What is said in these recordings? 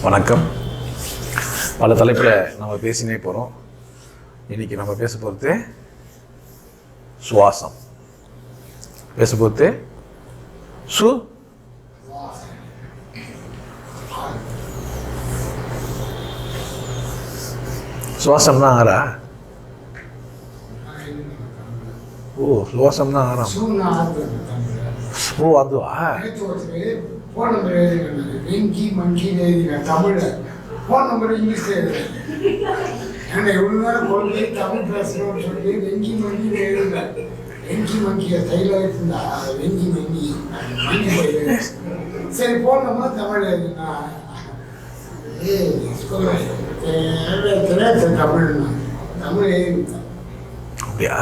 வணக்கம். பல தலைப்பில் நம்ம பேசினே போகிறோம். இன்றைக்கி நம்ம பேச போகிறது சுவாசம். பேச போகிறது சுவாசம்னா ஆறா? ஓ, சுவாசம்னா ஆறாம். ஓ, அதுவா? ஃபோன் நம்பர் எழுதினேன், வெங்கி மங்கின்னு எழுதினேன் தமிழில். ஃபோன் நம்பர் இங்கிலீஷில் எழுதுனேன். ஏன்னா இவ்வளோ நேரம் கொள்கை தமிழ் பேசணும்னு சொல்லி வெங்கி மங்கின்னு எழுதுனேன். வெங்கி மங்கியை தைலாக இருந்தா வெங்கி மங்கி மங்கி சரி ஃபோன் நம்பர் தமிழ் எழுதுனா தமிழ்னா தமிழ் எழுதினேன். அப்படியா?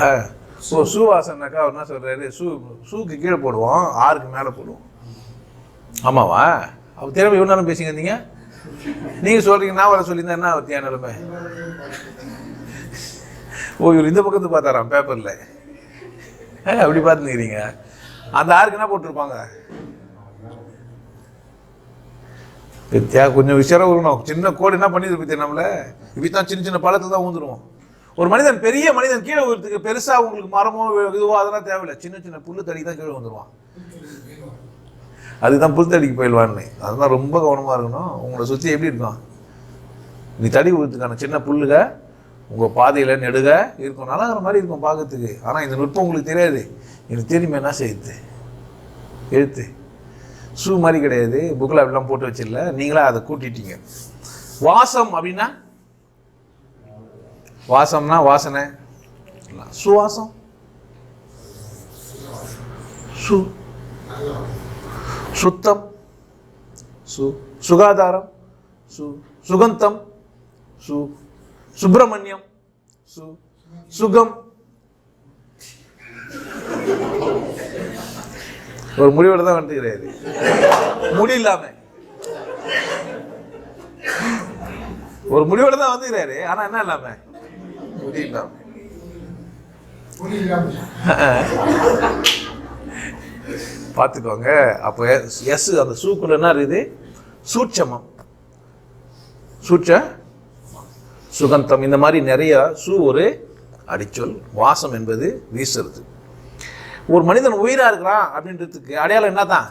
ஸோ சுவாசனாக்கா அவர் என்ன சொல்கிறாரு, ஷூக்கு கீழே போடுவோம், ஆறுக்கு மேலே போடுவோம். ஆமாவா? அவர் திறமை இவ்வளோ நேரம் பேசிங்க இருந்தீங்க. நீங்கள் சொல்கிறீங்க, நான் வர சொல்லியிருந்தேன். என்ன அவர் தியான நிலைமை? ஓ, இவர் இந்த பக்கத்து பார்த்தாராம் பேப்பரில். அப்படி பார்த்துக்கிறீங்க. அந்த ஆறுக்கு என்ன போட்டிருப்பாங்க? வித்தியா கொஞ்சம் விஷயம் வரணும். சின்ன கோடு என்ன பண்ணிது பத்தியா? நம்மள இப்படி தான் சின்ன சின்ன பழத்தில் தான் ஊந்துருவோம். ஒரு மனிதன், பெரிய மனிதன் கீழே விழுறதுக்கு பெருசாக உங்களுக்கு மரமோ இதுவோ அதெல்லாம் தேவையில்லை. சின்ன சின்ன புல்லு தடி தான் கீழே வந்துடுவான். அதுதான் புல் தடிக்கு போயிடுவான்னு. அதுதான் ரொம்ப கவனமாக இருக்கணும். உங்களை சுற்றி எப்படி இருக்கும்? நீ தடி விழுறதுக்கான சின்ன புல்லுக உங்கள் பாதையில் நெடுக இருக்கும், நல்லாகிற மாதிரி இருக்கும் பார்க்கறதுக்கு. ஆனால் இந்த நுட்பம் உங்களுக்கு தெரியாது. எனக்கு தெரியுமே என்ன செய்யுது? எழுத்து ஷூ மாதிரி கிடையாது, புக்கில் அப்படிலாம் போட்டு வச்சிடல, நீங்களா அதை கூட்டிட்டீங்க. வாசம் அப்படின்னா, வாசம்னா வாசனை. சுவாசம் சுத்தம், சுகாதாரம், சுகந்தம், சுப்பிரமணியம், சுகம். ஒரு முடிவோட தான் வந்துக்கிறாரு, முடி இல்லாம ஒரு முடிவோட தான் வந்துக்கிறாரு. ஆனா என்ன இல்லாம? முடி இல்லாம. பார்த்துக்கோங்க. அப்போ எஸ் அந்த சூக்குள்ள என்ன இருக்குது? சூட்சமம், சுகந்தம், இந்த மாதிரி நிறைய ஒரு அடிச்சொல். வாசம் என்பது வீசுறது. ஒரு மனிதன் உயிரா இருக்கிறான் அப்படின்றதுக்கு அடையாளம் என்ன தான்?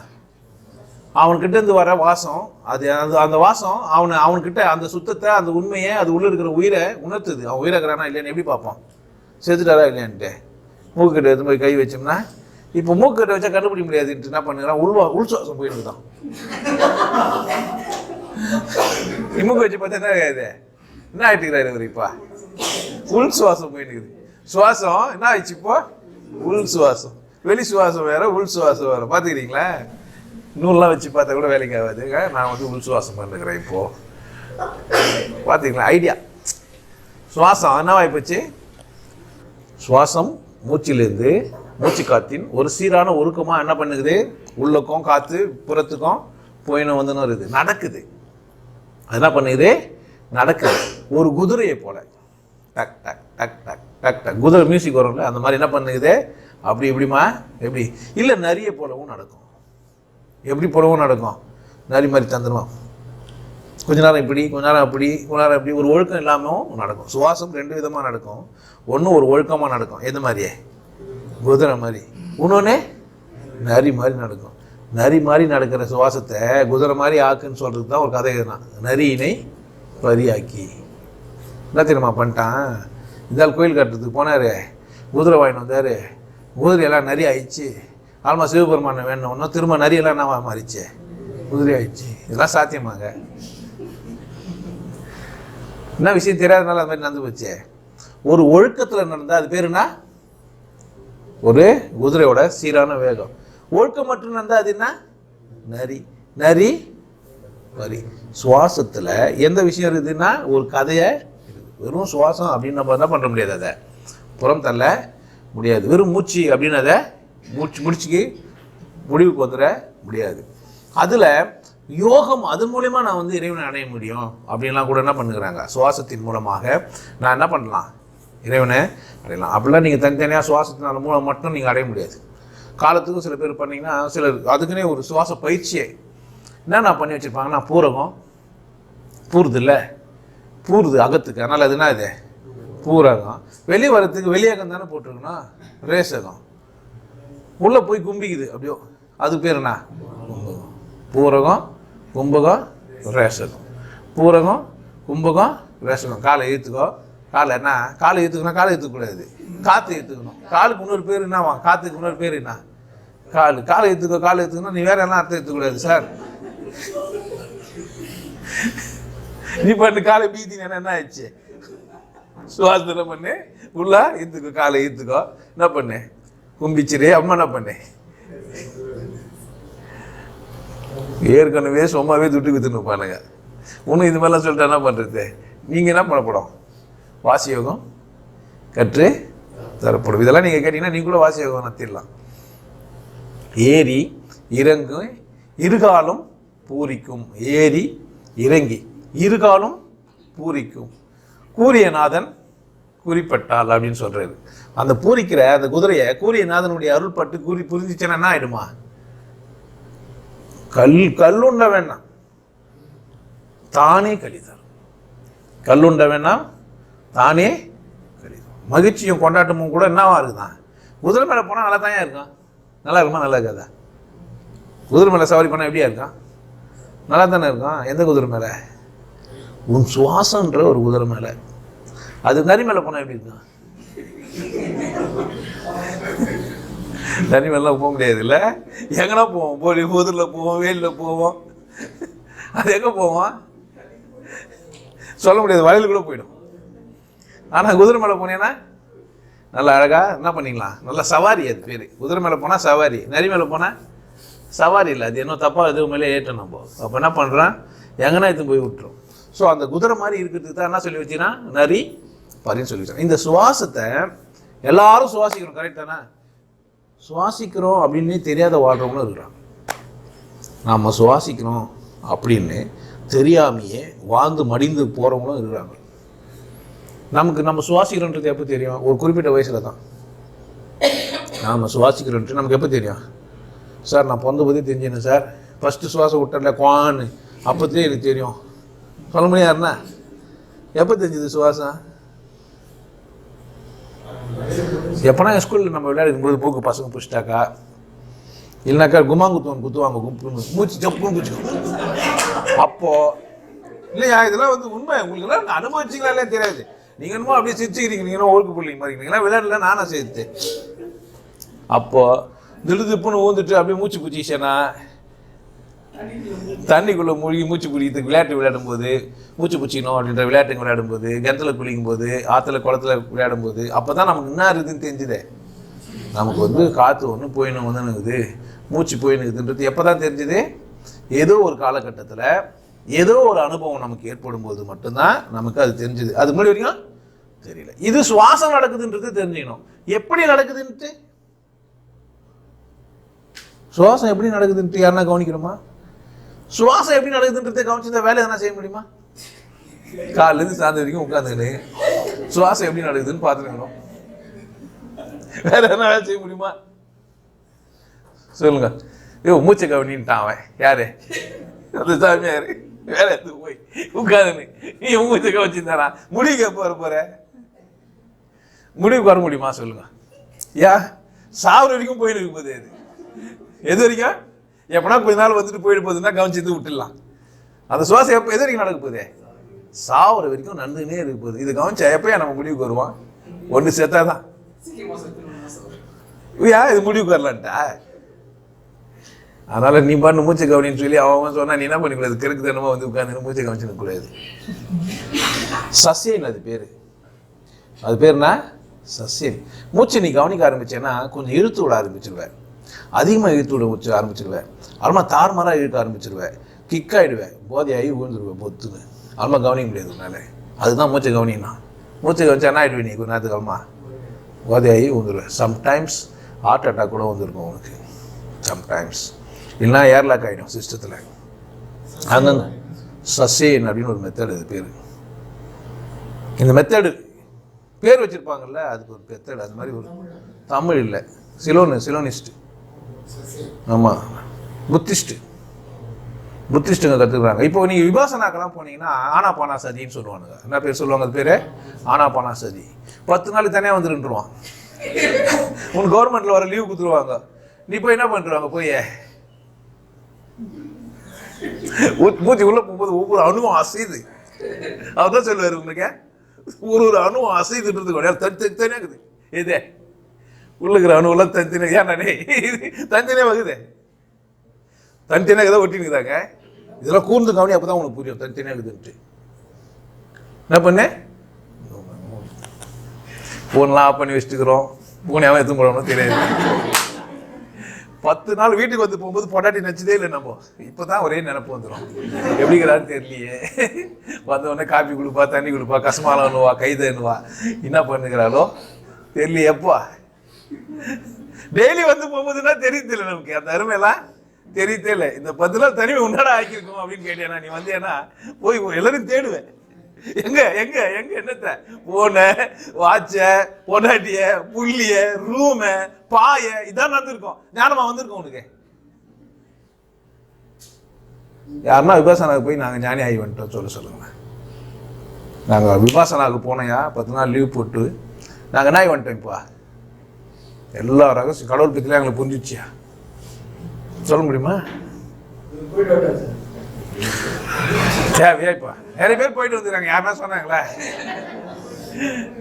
அவன்கிட்ட இருந்து வர வாசம். அது அந்த வாசம் அவன்கிட்ட அந்த சுத்தத்தை, அந்த உண்மையை, அது உள்ள இருக்கிற உயிரை உணர்த்துது. அவன் உயிரை இருக்கிறானா இல்லையான்னு எப்படி பார்ப்போம்? செத்துட்டாரா இல்லையான்ட்டு மூக்குக்கிட்ட எடுத்து போய் கை வச்சோம்னா, இப்போ மூக்கிட்ட வச்சா கண்டுபிடிக்க முடியாதுன்ட்டு என்ன பண்ணுறான்? உள் சுவாசம் போயிட்டு தான். மூக்கு வச்சு பார்த்தா என்ன ஆகுது? என்ன ஆகிட்டுக்கிறாரு இவர்? இப்போ உள் சுவாசம் போயிட்டு இருக்குது. சுவாசம் என்ன ஆயிடுச்சு இப்போ? உள் சுவாசம். வெளி சுவாசம் வேற, உள் சுவாசம் வேற. பார்த்துக்கிறீங்களா? நூல்லாம் வச்சு பார்த்தா கூட வேலைக்கு ஆகாது. நான் உள் சுவாசம் பண்ணுறேன் இப்போ. பார்த்துக்கலாம் ஐடியா. சுவாசம் என்னவாயிப்போச்சு? சுவாசம் மூச்சிலேருந்து, மூச்சு காத்தின் ஒரு சீரான ஒழுக்கமாக என்ன பண்ணுது? உள்ளுக்கும் காற்று புறத்துக்கும் போயின்னு வந்துன்னு இருக்குது, நடக்குது. அது என்ன பண்ணுது? நடக்குது. ஒரு குதிரையை போல டக் டக் டக் டக் டக் டக் குதிரை மியூசிக் வரும்ல, அந்த மாதிரி என்ன பண்ணுது? அப்படி எப்படிமா? எப்படி இல்லை, நிறைய போலவும் நடக்கும். எப்படி போலவும் நடக்கும்? நரி மாதிரி தந்துடுவோம். கொஞ்ச நேரம் இப்படி, கொஞ்ச நேரம் அப்படி, கொஞ்ச நேரம் அப்படி. ஒரு ஒழுக்கம் இல்லாமல் நடக்கும். சுவாசம் ரெண்டு விதமாக நடக்கும். ஒன்று ஒரு ஒழுக்கமாக நடக்கும், எது மாதிரியே? குதிரை மாதிரி. இன்னொன்று நரி மாதிரி நடக்கும். நரி மாதிரி நடக்கிற சுவாசத்தை குதிரை மாதிரி ஆக்குன்னு சொல்கிறது தான் ஒரு கதை. தான் நரியினை பரியாக்கி. என்ன தெரியுமா பண்ணிட்டான்? இதால் கோயில் கட்டுறதுக்கு போனார், குதிரை வாங்கிட்டு வந்தார். குதிரையெல்லாம் நரி ஆயிடுச்சு. ஆல்மா சிவபெருமானை வேணும்னா திரும்ப நரியெல்லாம் என்ன மாறிச்சு? குதிரை ஆயிடுச்சு. இதெல்லாம் சாத்தியமாங்க? என்ன விஷயம் தெரியாதனால அது மாதிரி நடந்து போச்சு. ஒரு ஒழுக்கத்தில் நடந்தால் அது பேர் என்ன? ஒரு குதிரையோட சீரான வேகம். ஒழுக்கம் மட்டும் நடந்தால் அது என்ன? நரி. நரி பரி. சுவாசத்தில் எந்த விஷயம் இருக்குதுன்னா ஒரு கதையை, வெறும் சுவாசம் அப்படின்னு நம்ம என்ன பண்ண முடியாது, அதை புறம் தள்ள முடியாது. வெறும் மூச்சு அப்படின்னு அதை முடிச்சுக்கு முடிவுக்கு வந்துட முடியாது. அதில் யோகம், அது மூலயமா நான் இறைவனை அடைய முடியும் அப்படின்லாம் கூட என்ன பண்ணுறாங்க? சுவாசத்தின் மூலமாக நான் என்ன பண்ணலாம்? இறைவனை அடையலாம். அப்படிலாம் நீங்கள் தனித்தனியாக சுவாசத்தினால மூலம் மட்டும் நீங்கள் அடைய முடியாது. காலத்துக்கும் சில பேர் பண்ணிங்கன்னா, சிலர் அதுக்குன்னே ஒரு சுவாச பயிற்சியை என்னென்ன பண்ணி வச்சுருப்பாங்கன்னா, பூரகம், பூருது அகத்துக்கு, அதனால் அதுனா இது பூரகம். வெளியே வரத்துக்கு வெளியகம் தானே போட்டிருக்கணும், ரேசகம். உள்ளே போய் கும்பிக்குது அப்படியோ, அது பேர் என்ன? கும்பகம். பூரகம், கும்பகம், ரேசகம். பூரகம், கும்பகம், ரேசகம். காலை ஏற்றுக்கோ. காலை என்ன? காலை ஏற்றுக்கணும். காலை ஏற்றுக்கூடாது, காற்று ஏற்றுக்கணும். காலுக்கு இன்னொரு பேர் என்னவா? காற்றுக்கு இன்னொரு பேர் என்ன? காலை ஏற்றுக்கோ. காலை ஏற்றுக்கணும். நீ வேற எல்லாம் அர்த்தம் ஏற்றுக்கூடாது சார். நீ பண்ணு காலை பீத்தின என்ன ஆயிடுச்சு? சுவாசனை பண்ணு, உள்ள ஏற்றுக்கோ. காலை ஏற்றுக்கோ. என்ன பண்ணு? கும்பிச்சிரு. அம்மா என்ன பண்ணு? ஏற்கனவே சும்மாவே துட்டு வித்துன்னு பாருங்க. ஒன்றும் இது மாதிரிலாம் சொல்லிட்டு என்ன பண்ணுறது? நீங்கள் என்ன பண்ணப்படும்? வாசி யோகம் கற்று தரப்படும். இதெல்லாம் நீங்கள் கேட்டீங்கன்னா நீங்க கூட வாசி யோகம் நடத்திடலாம். ஏறி இறங்கு இருகாலும் பூரிக்கும். ஏறி இறங்கி இருகாலும் பூரிக்கும். கூரியநாதன் குறிப்பட்டால் அப்படின்னு சொல்றாரு. அந்த பூரிக்கிற அந்த குதிரையை கூரியநாதனுடைய அருள்பட்டு புரிஞ்சிச்சுன்னா என்ன ஆயிடுமா? கல்லுண்ட வேண்டாம், தானே கழிதார். கல்லுண்ட வேண்டாம், தானே கழிதார். மகிழ்ச்சியும் கொண்டாட்டமும் கூட என்னவா இருக்குதான்? குதிரை மேலே போனால் நல்லா தான் இருக்கான். நல்லா இருக்குமா? நல்லா இருக்காதா? குதிரை மேலே சவாரி பண்ணால் எப்படியா இருக்கான்? நல்லா தானே இருக்கான். எந்த குதிரை மேலே? உன் சுவாசன்ற ஒரு குதிரை மேலே. அது நரி மேலே போனால் எப்படி இருக்கான்? நரி மேலாம் போக முடியாது இல்லை. எங்கன்னா போவோம், குதிரையில் போவோம், வேலியில் போவோம். அது எங்கே போவோம் சொல்ல முடியாது. வயலில் கூட போயிடும். ஆனால் குதிரை மேலே போனீங்கன்னா நல்லா அழகாக என்ன பண்ணிக்கலாம், நல்லா சவாரி. அது பேர் குதிரை மேலே போனால் சவாரி. நரி மேலே போனால் சவாரி இல்லை. அது என்ன தப்பாக எதுவும் மேலே ஏற்றணும் நம்ம. அப்போ என்ன பண்ணுறான், எங்கன்னா எடுத்து போய் விட்டுரும். ஸோ அந்த குதிரை மாதிரி இருக்கிறதுக்கு தான் என்ன சொல்லி வச்சுன்னா நரி பரின்னு சொல்லி வச்சாங்க. இந்த சுவாசத்தை எல்லாரும் சுவாசிக்கிறோம், கரெக்ட் தானே? சுவாசிக்கிறோம் அப்படின்னு தெரியாத வாழ்கிறவங்களும் இருக்கிறாங்க. நாம் சுவாசிக்கிறோம் அப்படின்னு தெரியாமையே வாழ்ந்து மடிந்து போகிறவங்களும் இருக்கிறாங்க. நம்ம சுவாசிக்கிறோன்றது எப்போ தெரியும்? ஒரு குறிப்பிட்ட வயசில் தான் நாம் சுவாசிக்கிறோன்ட்டு நமக்கு எப்போ தெரியும்? சார் நான் பிறந்த பற்றி தெரிஞ்சேன்னு சார், ஃபஸ்ட்டு சுவாசம் விட்டல குவான்னு அப்போதே எனக்கு தெரியும் சொல்ல முடியாதுண்ணா. எப்போ தெரிஞ்சது சுவாசம்? எப்போனா ஸ்கூலில் நம்ம விளையாடும்போது போக்கு பசங்க பிடிச்சிட்டாக்கா, இல்லைனாக்கா குமாங்குத்துவன் குத்துவாங்க, மூச்சு ஜப்புன்னு பிடிச்சிக்கோங்க. அப்போது இல்லையா, இதெல்லாம் வந்து உண்மை. உங்களுக்குலாம் அனுபவிச்சிங்களாலே தெரியாது. நீங்கள் என்னமோ அப்படியே சிரிச்சுக்கிறீங்க, நீங்களும் ஒழுக்கு பிள்ளைங்க மாதிரி நீங்களாம் விளையாடல, நானும் சேர்த்து. அப்போது திடுதிப்புன்னு ஊந்துட்டு அப்படியே மூச்சு பிடிச்சிச்சேன்னா தண்ணிக்குள்ளே மூழ்கி மூச்சு பிடிக்கிறதுக்கு விளையாட்டு விளையாடும்போது, மூச்சு பிடிச்சிக்கணும் அப்படின்ற விளையாட்டுங்க விளையாடும்போது, கிணத்துல குளிக்கும் போது, ஆற்றுல குளத்துல விளையாடும்போது, அப்போ தான் நமக்கு என்ன இருக்குதுன்னு தெரிஞ்சுதே. நமக்கு வந்து காற்று ஒன்று போயின்னு வந்துனுக்குது, மூச்சு போயினுக்குதுன்றது எப்போ தான் தெரிஞ்சுது? ஏதோ ஒரு காலகட்டத்தில் ஏதோ ஒரு அனுபவம் நமக்கு ஏற்படும் போது மட்டும்தான் நமக்கு அது தெரிஞ்சுது. அது முன்னாடி வரைக்கும் தெரியல. இது சுவாசம் நடக்குதுன்றது தெரிஞ்சுக்கணும். எப்படி நடக்குதுன்ட்டு, சுவாசம் எப்படி நடக்குதுன்ட்டு யாருன்னா கவனிக்கிறோமா? சுவாசம் எப்படி நடக்குதுன்றதை கவனிச்சு இந்த வேலை எதனா செய்ய முடியுமா? காலிலேருந்து சாயந்தரம் வரைக்கும் உட்காந்துன்னு சுவாசம் எப்படி நடக்குதுன்னு பார்த்துருக்கணும். வேற எதனா வேலை செய்ய முடியுமா? சொல்லுங்க. மூச்சை கவனின்ட்டான் அவன். யாரு? அந்த சாமியாரு. வேற எடுத்து போய் உட்காந்துன்னு நீ மூச்சை கவனிச்சுருந்தானா முடிவுக்கு எப்போ வர போற? முடிவுக்கு வர முடியுமா சொல்லுங்க? சாவர வரைக்கும் போயிட்டு இருக்கும் போது எது வரைக்கும்? எப்பனா கொஞ்ச நாள் வந்துட்டு போயிட்டு போகுதுன்னா கவனிச்சு விட்டுடலாம். அந்த சுவாசம் எப்போ எது வரைக்கும் நடக்க போகுது? சாவர வரைக்கும் நடந்துன்னே இருக்க போகுது. இது கவனிச்சா எப்பயா நம்ம முடிவுக்கு வருவோம்? ஒன்று சேர்த்தாதான் இது முடிவுக்கு வரலான்ட்டா. அதனால நீ பண்ணு மூச்சை கவனின்னு சொல்லி அவன் சொன்னா நீ என்ன பண்ணிக்கூடாது? கிறுக்கு தனமா வந்து உட்காந்து மூச்சை கவனிச்சுன்னு கூடாது. சசியன் அது பேரு. அது பேருனா சசியன். மூச்சை நீ கவனிக்க ஆரம்பிச்சேன்னா கொஞ்சம் இழுத்து விட ஆரம்பிச்சிருவேன். அதிகமாக இழுத்து விட மூச்சு ஆரம்பிச்சிருவேன். அல்மா தாறுமாறாக இழுக்க ஆரம்பிச்சிருவேன். கிக் ஆகிடுவேன். போதையாகி விழுந்துருவேன் பொத்துன்னு. அல்மா கவனிக்க முடியாது உன்னால. அதுதான் மூச்சை கவனினா. மூச்சை கவனிச்சா என்ன ஆகிடுவேன்? நீ கொஞ்ச நேரத்துக்கு அல்மா போதையாகி விழுந்துருவேன். சம்டைம்ஸ் ஹார்ட் அட்டாக் கூட வந்துருக்கும் உனக்கு. சம்டைம்ஸ் இல்லைனா ஏர்லாக் ஆகிடும் சிஸ்டத்தில். அங்கங்க சசேன் அப்படின்னு ஒரு மெத்தட். அது பேர். இந்த மெத்தடு பேர் வச்சுருப்பாங்கல்ல, அதுக்கு ஒரு மெத்தடு. அது மாதிரி ஒரு தமிழ் இல்லை, சிலோனிஸ்ட். ஆமாம், புத்திஸ்ட்டு. புத்திஸ்டுங்க கற்றுக்குறாங்க. இப்போ நீங்கள் விபாசனாக்கெல்லாம் போனீங்கன்னா ஆனாபானா சதின்னு சொல்லுவானுங்க. என்ன பேர் சொல்லுவாங்க? அது பேர் ஆனாபானா சதி. 10 நாள் தனியாக வந்துருன்றுவான். உன் கவர்மெண்ட்டில் வர லீவு கொடுத்துருவாங்க. நீ போய் என்ன பண்ணுறாங்க? போய் மூச்சு உள்ள போகும்போது ஒவ்வொரு அணுவும் அசையுது. அவர் தான் சொல்லுவார் உங்களுக்கு, ஒரு அணுவும் அசைதுன்றது கிடையாது, தனித்தனியாக இருக்குது. இதே உள்ளுக்கிற அணுவெல்லாம் தனித்தனியாக ஏன்னாடே தனித்தனியாக வகுது, தனித்தனியாக ஏதோ ஒட்டினுக்குதாங்க. இதெல்லாம் கூர்ந்து கவனி, அப்போ தான் உனக்கு புரியும் தனித்தனியாக இருக்குதுன்ட்டு. என்ன பண்ண ஃபோன்லாம் ஆஃப் பண்ணி வச்சுட்டுக்கிறோம். ஃபோன் எவன் எடுத்து போடணும்னு தெரியாது. 10 நாள் வீட்டுக்கு வந்து போகும்போது பொண்டாட்டி நினச்சதே இல்லை நம்ம. இப்போ தான் ஒரே நினப்பு வந்துடும், எப்படிங்கிறான்னு தெரியலையே. வந்தவொடனே காப்பி கொடுப்பா, தண்ணி கொடுப்பா, கசமாலன்னுவா, கைதன்னுவா, என்ன பண்ணுகிறாளோ தெரியலையே. எப்போ டெய்லி வந்து போகும்போதுன்னா தெரியுதில்லை நமக்கு, அந்த அருமையெல்லாம் தெரியுதே இல்லை. இந்த 10 நாள் தனிமை உன்னாடா ஆக்கியிருக்கோம் அப்படின்னு கேட்டேன்னா, நீ வந்தேன்னா போய் எல்லாரும் தேடுவேன். எங்க எங்க எங்க என்னத்த போன வாட்ச, பொண்டாட்டிய, புள்ளிய, ரூம, பாய, இதான் நடந்திருக்கோம். ஞானமா வந்திருக்கோம் உனக்கு. யாருன்னா விபாசனாவுக்கு போய் நாங்கள் ஞானி ஆகி வந்துட்டோம் சொல்லுங்க. நாங்கள் விபாசனாவுக்கு போனையா 10 நாள் லீவ் போட்டு நாங்கள் என்ன ஆகி வந்துட்டோம். இப்போ எல்லா ரகசியம் கடவுள் பத்திலாம் எங்களுக்கு புரிஞ்சிச்சியா சொல்ல முடியுமா? தேவையாப்பா நிறைய பேர் போயிட்டு வந்துருக்காங்க. யாருன்னா சொன்னாங்களா?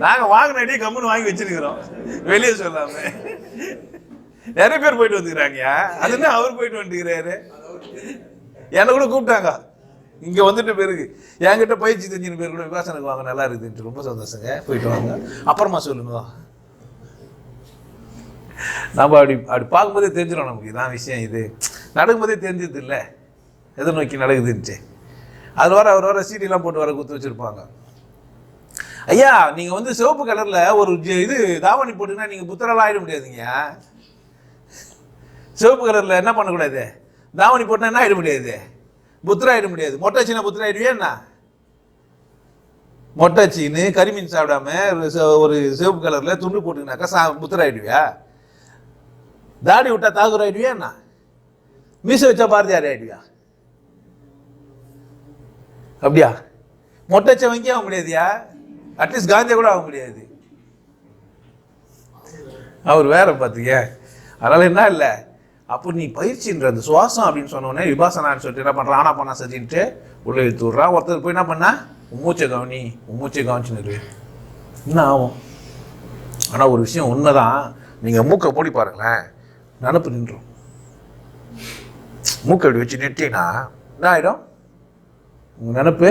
நாங்கள் வாங்கின அடியே கம்முன்னு வாங்கி வச்சிருக்கிறோம், வெளியே சொல்லாம. நிறைய பேர் போயிட்டு வந்துக்கிறாங்க. அதுன்னா அவர் போயிட்டு வந்துக்கிறாரு. என்னை கூட கூப்பிட்டாங்க இங்க வந்துட்டு பேருக்கு. என்கிட்ட பயிற்சி தெரிஞ்சின பேர் கூட விபாசனுக்கு வாங்க, நல்லா இருக்குதுன்ட்டு. ரொம்ப சந்தோஷங்க, போயிட்டு வாங்க, அப்புறமா சொல்லுங்க. நம்ம அப்படி பார்க்கும்போதே தெரிஞ்சிடும் நமக்கு, இதான் விஷயம். இது நடக்கும்போதே தெரிஞ்சது இல்லை எதை நோக்கி நடக்குதுன்ட்டு. அது வர அவர் வர சீடிலாம் போட்டு வர குத்து வச்சுருப்பாங்க. ஐயா நீங்கள் வந்து சிவப்பு கலரில் ஒரு இது தாவணி போட்டுன்னா நீங்கள் புத்தரெல்லாம் ஆகிட முடியாதுங்க. சிவப்பு கலரில் என்ன பண்ணக்கூடாது? தாவணி போட்டுனா என்ன ஆகிட முடியாது? புத்தராயிட முடியாது. மொட்டைச்சின்னா புத்தராயிடுவியா என்ன? மொட்டைச்சின்னு கரிமீன் சாப்பிடாம ஒரு சிவப்பு கலரில் துண்டு போட்டுக்கினாக்கா புத்தராயிடுவியா? தாடி விட்டா தாகூர் ஆயிடுவியா என்ன? மீசை வச்சா பாரதியார் ஆயிடுவியா? அப்படியா? மொட்டைச்ச வங்கி ஆக முடியாதுயா, அட்லீஸ்ட் காந்தியா கூட ஆக முடியாது. அவர் வேற பார்த்துக்க. அதனால என்ன இல்லை, அப்போ நீ பயிற்சின்ற அந்த சுவாசம் அப்படின்னு சொன்னோடனே விபாசனான்னு சொல்லிட்டு என்ன பண்ணுறான்? ஆனா பண்ணா சதின்ட்டு உள்ள இழுத்து விட்றான். ஒருத்தர் போய் என்ன பண்ணா, மூச்சை கவனி, மூச்சை கவனிச்சுன்னு என்ன ஆகும்? ஆனால் ஒரு விஷயம் உண்மைதான், நீங்கள் மூக்கை மூடி பாருங்களேன், நினப்பு நின்றும். மூக்கை அப்படி வச்சு நெட்டினா என்ன ஆகிடும்? உங்கள் நினப்பு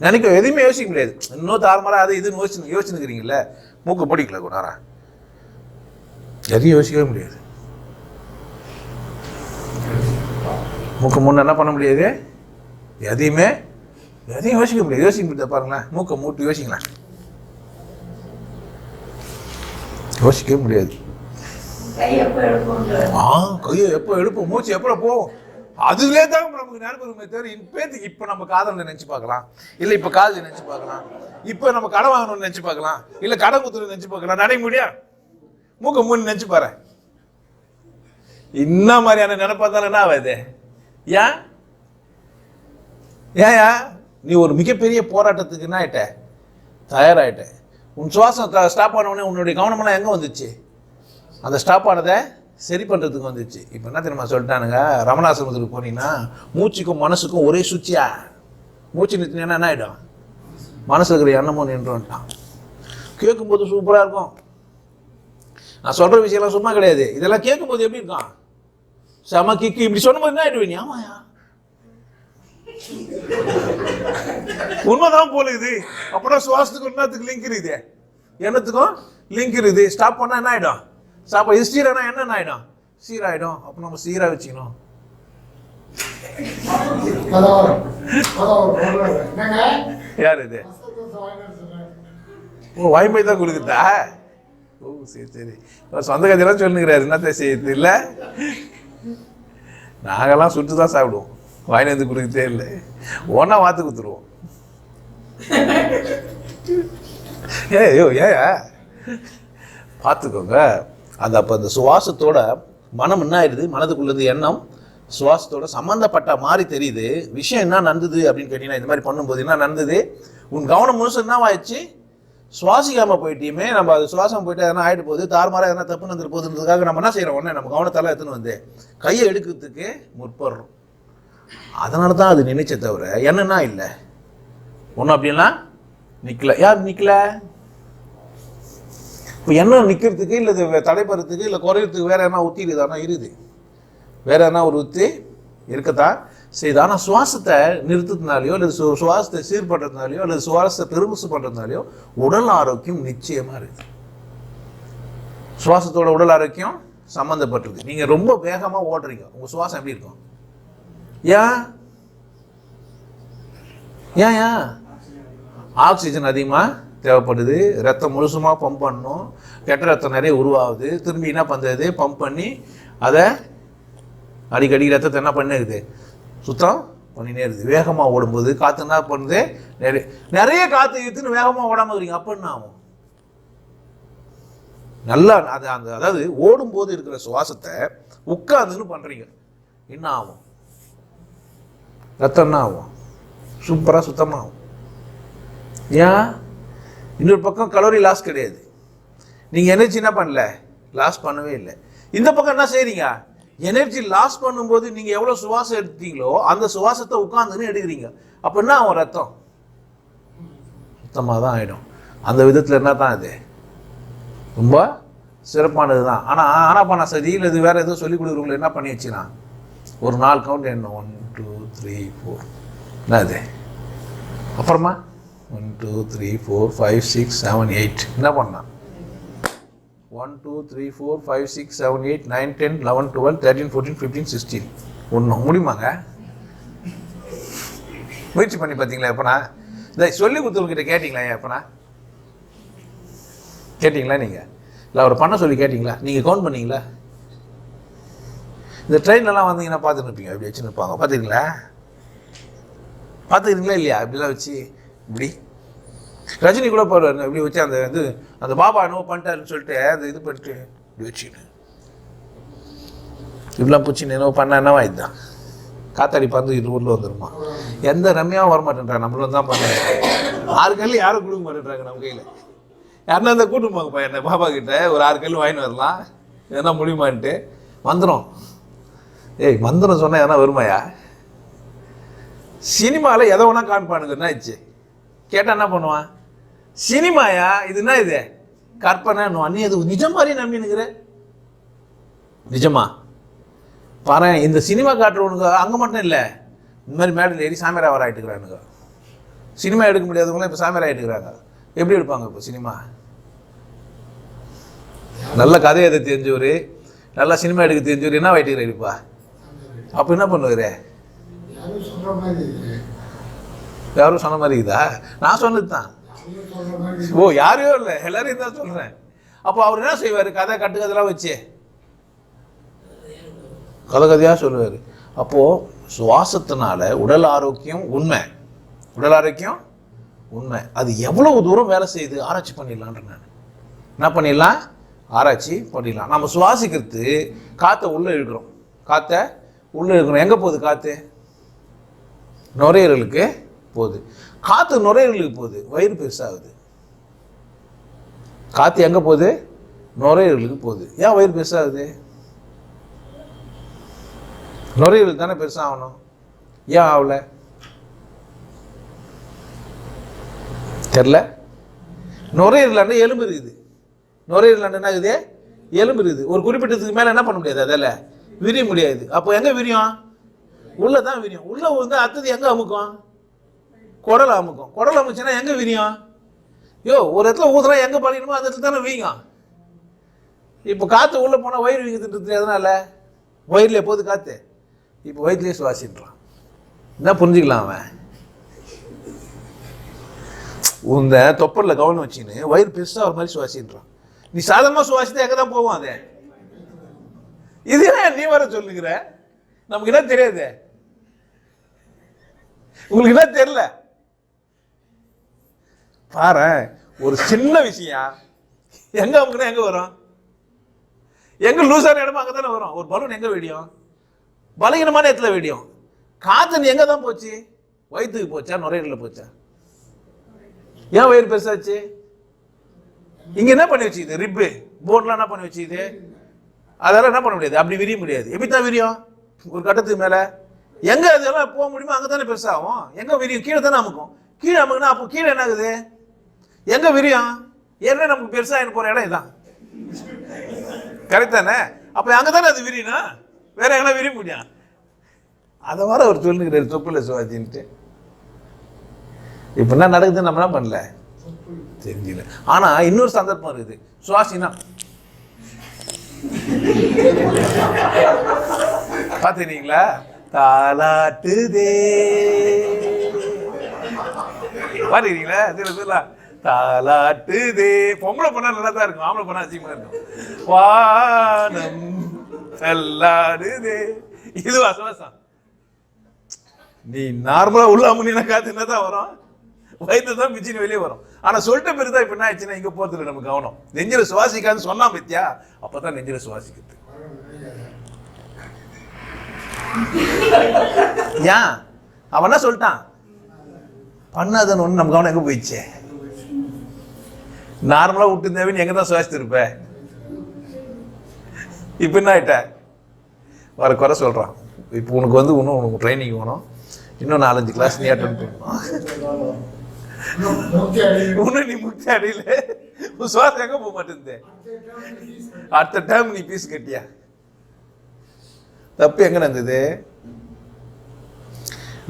நினைக்க எதுவுமே யோசிக்க முடியாது. இன்னும் தாறுமாறாக அது இதுன்னு யோசிச்சுக்கிறீங்களே, மூக்கை பிடிக்கல குணாரா, எதையும் யோசிக்கவே முடியாது. மூக்கை முன்ன என்ன பண்ண முடியாது? எதையும் யோசிக்க முடியாது. யோசிக்க முடியாது பாருங்களேன், மூக்கை மூட்டு யோசிங்களேன், யோசிக்கவே முடியாது. கையை எப்போ எழுப்போம், மூச்சு எப்போ போகும், அதுவே தான் நமக்கு நினைப்பு தவிர பேத்துக்கு. இப்போ நம்ம காதல் நினைச்சு பார்க்கலாம், இல்லை இப்போ காதல் நினைச்சு பார்க்கலாம், இப்போ நம்ம கடை வாங்கணும்னு நினைச்சு பார்க்கலாம், இல்லை கடை குத்துறது நினைச்சு பார்க்கலாம். நடை முடியா மூக்க மூணு நினைச்சு பாரு. என்ன மாதிரியான நினைப்பாதாலும் என்ன ஆகாது? ஏயா நீ ஒரு மிகப்பெரிய போராட்டத்துக்கு என்ன ஆயிட்ட, தயாராகிட்ட. உன் சுவாசம் ஸ்டாப் ஆன உடனே உன்னுடைய கவனமெல்லாம் எங்கே வந்துச்சு? அந்த ஸ்டாப் ஆனதை சரி பண்ணுறதுக்கு வந்துச்சு. இப்போ என்ன தெரியுமா சொல்லிட்டானுங்க, ரமணாசிரமத்துக்கு போனீங்கன்னா மூச்சுக்கும் மனசுக்கும் ஒரே சுச்சியா. மூச்சு நிறுத்தினா என்ன ஆகிடும்? மனசு இருக்கிற எண்ணமும் நின்றுட்டான். கேட்கும்போது சூப்பராக இருக்கும். நான் சொல்கிற விஷயம்லாம் சும்மா கிடையாது. இதெல்லாம் கேட்கும்போது எப்படி இருக்கும்? செம கிக்கு. இப்படி சொன்னபோது என்ன ஆகிடுவேன்? ஆமாயா உண்மைதான் போல இது. அப்புறம் சுவாசத்துக்கு என்னத்துக்கு லிங்க் இருக்குது, எண்ணத்துக்கும் லிங்க் இருக்குது. ஸ்டாப் பண்ணால் என்ன ஆகிடும்? ஸ்டாப் இது சீரானா என்ன ஆகிடும்? சீராயிடும். அப்போ நம்ம சீராக வச்சுக்கணும். யார் இது? ஓ வாய்மை தான் கொடுக்குதா? ஓ சரி சரி, சொந்த கதையெல்லாம் சொல்லுங்கிறாரு. என்னத்த செய்யுது இல்லை, நாங்கெல்லாம் சுட்டு தான் சாப்பிடுவோம், வாயினது கொடுக்கதே இல்லை. ஒன்றா வாத்து கொடுத்துருவோம். ஏயா பார்த்துக்கோங்க. அது அப்போ அந்த சுவாசத்தோட மனம் என்ன ஆயிடுது? மனதுக்குள்ளது எண்ணம் சுவாசத்தோட சம்மந்தப்பட்ட மாதிரி தெரியுது. விஷயம் என்ன நடந்தது அப்படின்னு கேட்டீங்கன்னா, இந்த மாதிரி பண்ணும்போது என்ன நடந்தது, உன் கவனம் முழுசு என்ன ஆயிடுச்சு, சுவாசிக்காமல் போயிட்டீமே. நம்ம அது சுவாசம் போயிட்டு எதனா ஆகிட்டு போகுது, தாறுமாறாக எதனா தப்பு நடந்துட்டு போகுதுன்றதுக்காக நம்ம என்ன செய்கிறோம், உடனே நம்ம கவனத்தால் எடுத்துன்னு வந்து கையை எடுக்கிறதுக்கு முற்படுறோம். அதனால தான் அது நினைச்ச தவிர என்னன்னா இல்லை. ஒன்றும் அப்படின்லாம் நிற்கல. யார் நிற்கல? இப்போ என்ன நிற்கிறதுக்கு இல்லை தடைப்படுறதுக்கு இல்லை குறையிறதுக்கு வேற என்ன ஊற்றிடுதானா இருக்குது, வேற என்ன ஒரு ஊற்றி இருக்கத்தான் செய்யுது. ஆனால் சுவாசத்தை நிறுத்துறதுனாலையோ அல்லது சுவாசத்தை சீர்படுறதுனாலையோ அல்லது சுவாசத்தை பெருமிசு பண்ணுறதுனாலையோ உடல் ஆரோக்கியம் நிச்சயமாக இருக்குது. சுவாசத்தோட உடல் ஆரோக்கியம் சம்மந்தப்பட்டிருக்கு. நீங்கள் ரொம்ப வேகமாக ஓடுறீங்க, உங்கள் சுவாசம் எப்படி இருக்கும்? ஏன் ஏன் ஏன் ஆக்சிஜன் அதிகமாக தேவைப்படுது, ரத்தம் முழுசுமாக பம்ப் பண்ணணும், கெட்ட ரத்தம் நிறைய உருவாகுது, திரும்பி என்ன பண்ணுறது, பம்ப் பண்ணி அதை அடிக்கடி ரத்தத்தை என்ன பண்ணிருக்குது, சுத்தம் பண்ணினே இருக்குது. வேகமாக ஓடும்போது காற்று என்ன பண்ணுது, நிறைய காற்று இழுத்துன்னு வேகமாக ஓடாமல் இருக்கீங்க, அப்போ என்ன ஆகும்? நல்லா அது அந்த அதாவது ஓடும்போது இருக்கிற சுவாசத்தை உட்காந்துன்னு பண்ணுறீங்க, என்ன ஆகும்? ரத்தம் என்ன ஆகும்? சூப்பராக சுத்தமாகும். ஏன்? இன்னொரு பக்கம் கலோரி லாஸ் கிடையாது, நீங்கள் எனர்ஜி என்ன பண்ணல, லாஸ் பண்ணவே இல்லை. இந்த பக்கம் என்ன செய்கிறீங்க, எனர்ஜி லாஸ் பண்ணும்போது நீங்கள் எவ்வளோ சுவாசம் எடுத்தீங்களோ அந்த சுவாசத்தை உட்காந்துன்னு எடுக்கிறீங்க. அப்போ என்ன ஆகும்? ரத்தம் சுத்தமாக தான் ஆகிடும். அந்த விதத்தில் என்ன தான் இது ரொம்ப சிறப்பானது தான். ஆனால் பண்ண சரி இல்லை, இது வேறு எதுவும் சொல்லிக் கொடுக்குறவங்களை என்ன பண்ணி வச்சுனா ஒரு 4 கவுண்ட் என்ன 1 2 3 4 என்ன இது, அப்புறமா 1 2 3 4 5 6 7 8 என்ன பண்ணலாம், 1 2 3 4 5 6 7 8 9 10 11 12 13 14 15 16 ஒன்றும் முடியுமாங்க? முயற்சி பண்ணி பார்த்தீங்களா? எப்போனா இந்த சொல்லி கொடுத்தவங்ககிட்ட கேட்டிங்களா? எப்போனா கேட்டிங்களா? நீங்கள் இல்லை அவர் பண்ண சொல்லி கேட்டிங்களா? நீங்கள் கவுண்ட் பண்ணீங்களா? இந்த ட்ரெயின்லாம் வந்தீங்கன்னா பார்த்துட்டு இருப்பீங்க, அப்படி வச்சு நிற்பாங்க, பார்த்துருக்கீங்களா? பார்த்துக்கிறீங்களா இல்லையா? இப்படிலாம் வச்சு இப்படி ரஜினி கூட போடுவார், இப்படி வச்சு அந்த இது அந்த பாபா என்னவோ பண்ணிட்டாருன்னு சொல்லிட்டு அந்த இது பண்ணிட்டு இப்படி வச்சுக்கிட்டு இப்படிலாம் பூச்சின்னு என்னவோ பண்ண என்னவா இதுதான் காத்தாடி பார்த்து இது ஊரில் வந்துருமா. எந்த ரம்யாவும் வரமாட்டேன்றாங்க, நம்மளும் தான் பண்ண 6 கல் யாரும் கொடுக்க மாட்டேன்றாங்க நம்ம கையில். யாருன்னா அந்த கூட்டு போங்க பையன் பாபா கிட்ட ஒரு 6 கல் வாங்கிட்டு வரலாம், எதனா முடியுமான்ட்டு. மந்திரம் ஏய் மந்திரம் சொன்னால் எதனா வருமாயா? சினிமாவில் எதை வேணா காண்பானுங்க, என்ன ஆச்சு கேட்டால் என்ன பண்ணுவான், சினிமாயா இதுனா இது கற்பனை, நீ அது நிஜம் மாதிரி நம்பினுங்கிற. நிஜமா பாரு, இந்த சினிமா காட்டுறவனுங்க அங்கே மட்டும் இல்லை, இந்த மாதிரி மேடையில் ஏறி சாமியார் வர ஆகிட்டுக்கிறானுங்க. சினிமா எடுக்க முடியாதவங்களாம் இப்போ சாமியார் ஆகிட்டுக்கிறாங்க. எப்படி எடுப்பாங்க இப்போ சினிமா? நல்ல கதையை எதை தெரிஞ்சவர், நல்லா சினிமா எடுக்க தெரிஞ்சவர் என்ன ஆகிட்டுக்கிறாரு இப்போ? அப்போ என்ன பண்ணுவார்? யாரும் சொன்ன மாதிரி இருக்குதா? நான் சொன்னது தான். ஓ யாரையோ இல்லை, எல்லாரையும் தான் சொல்கிறேன். அப்போ அவர் என்ன செய்வார்? கதை கட்டுக்கதெல்லாம் வச்சு கதையாக சொல்லுவார். அப்போது சுவாசத்தினால உடல் ஆரோக்கியம் உண்மை, உடல் ஆரோக்கியம் உண்மை. அது எவ்வளவு தூரம் வேலை செய்யுது ஆராய்ச்சி பண்ணிடலான்ற. நான் என்ன பண்ணிடலாம்? ஆராய்ச்சி பண்ணிடலாம். நம்ம சுவாசிக்கிறது காற்றை உள்ளே இழுக்கிறோம், காற்றை உள்ளே இழுக்கிறோம். எங்கே போகுது காற்று? நுரையீரலுக்கு போகுது. காற்று நுரையீரலுக்கு போகுது, வயிறு பெருசாகுது. காற்று எங்கே போகுது? நுரையீரலுக்கு போகுது. ஏன் வயிறு பெருசாகுது? நுரையீரல் தானே பெருசாகணும், ஏன் ஆகல தெரில. நுரையீரலாண்ட எலும்பு இருக்குது, நுரையீரலாண்ட என்ன இருக்குது? எலும்பு இருக்குது. ஒரு குறிப்பிட்டதுக்கு மேலே என்ன பண்ண முடியாது, அதில் விரிய முடியாது. அப்போ எங்கே விரியும்? உள்ளே தான் விரியும். உள்ளே வந்து அடுத்தது எங்கே அமுக்கும்? குடலை அமுக்கும். குடலை அமுச்சுன்னா எங்கே விரியும்? ஒரு இடத்துல ஊதுனா எங்கே பண்ணிக்கணுமோ அந்த இடத்துல தானே வீங்கும். இப்போ காற்று உள்ளே போனால் வயிறு வீங்குதுன்றது எதனால? வயிறுல போகுது காற்று, இப்போ வயிற்றுலேயே சுவாசின்றான். என்ன புரிஞ்சுக்கலாம் அவன்? இந்த தொப்பரில் கவனம் வச்சுன்னு வயிறு பெருசாக ஒரு மாதிரி சுவாசின்றான். நீ சாதாரணமாக சுவாசித்தா எங்கே தான் போவோம் அது? இது நீ வர சொல்லுங்கிற, நமக்கு என்ன தெரியாது, உங்களுக்கு என்ன தெரியல. பாரு, ஒரு சின்ன விஷயம் எங்க அமுக்குனா எங்க வரும்? எங்க லூசான இடமா அங்கே தானே வரும். ஒரு பலூன் எங்க வெடியும்? பலகீனமான இடத்துல வெடியும். காற்று நீ எங்கே தான் போச்சு? வயிற்றுக்கு போச்சா, நுரையீரலில் போச்சா? ஏன் வயிறு பெருசாச்சு? இங்கே என்ன பண்ணி வச்சுக்குது? ரிப்பு போன்லாம் என்ன பண்ணி வச்சுக்குது? அதெல்லாம் என்ன பண்ண முடியாது, அப்படி விரிய முடியாது. எப்படி தான் விரியும்? ஒரு கட்டத்துக்கு மேலே எங்கே அதெல்லாம் போக முடியுமோ அங்கே தானே பெருசாகும். எங்கே விரியும்? கீழே தானே அமுக்கும். கீழே அமுக்குனா அப்போ கீழே என்ன ஆகுது? எங்கே விரியும்? ஏற்கனவே நமக்கு பெருசாக போகிற இடம் இதான், கரெக்ட் தானே? அப்போ அங்கே தானே அது விரியணும், வேற எங்கன்னா விரிய முடியும். அதை மாதிரி அவர் சொல்லுங்கிறார் தொப்புல சுவாசின்ட்டு. இப்போ என்ன நடக்குதுன்னு நம்ம என்ன பண்ணல, தெரிஞ்சுக்கல. ஆனால் இன்னொரு சந்தர்ப்பம் இருக்குது. சுவாசினா பார்த்துக்கிறீங்களா? தாலாட்டுதே பாருக்கிறீங்களா? சில தாலாட்டுதே. பொம்பளை பண்ணா நல்லா தான் இருக்கும், ஆம்பளை பண்ணா அதிகமாக இருக்கும். வானம் தள்ளாடுதே. இது வாசம். நீ நார்மலா உள்ள அமுனினா காத்து என்ன தான் வரும்? வயிற்று தான் பிச்சுன்னு வெளியே வரும். ஆனா சொல்லிட்ட பிறகு தான் இப்ப என்ன ஆயிடுச்சுன்னா இங்க போறதுல நம்ம கவனம். நெஞ்சில சுவாசிக்காதுன்னு சொன்னா பத்தியா, அப்பதான் நெஞ்சில சுவாசிக்குது. ஏன் அவன் என்ன சொல்லிட்டான்? பண்ணாதன்னு ஒண்ணு நம்ம கவனம் எங்க போயிடுச்சு? நார்மலா விட்டு தேவை நீ எங்க தான் சுவாசித்திருப்ப. இப்ப என்ன ஆயிட்ட? வர குறை சொல்றான். இப்போ உனக்கு வந்து இன்னும் உனக்கு ட்ரைனிங் வேணும், இன்னும் 4-5 கிளாஸ் நீ அட்டெண்ட் பண்ணணும். இன்னும் நீ முக்தி அடையில, சுவாசம் எங்க போக மாட்டேங்குது. அடுத்த டைம் நீ பீஸ் கட்டியா? தப்பு எங்க நடந்தது?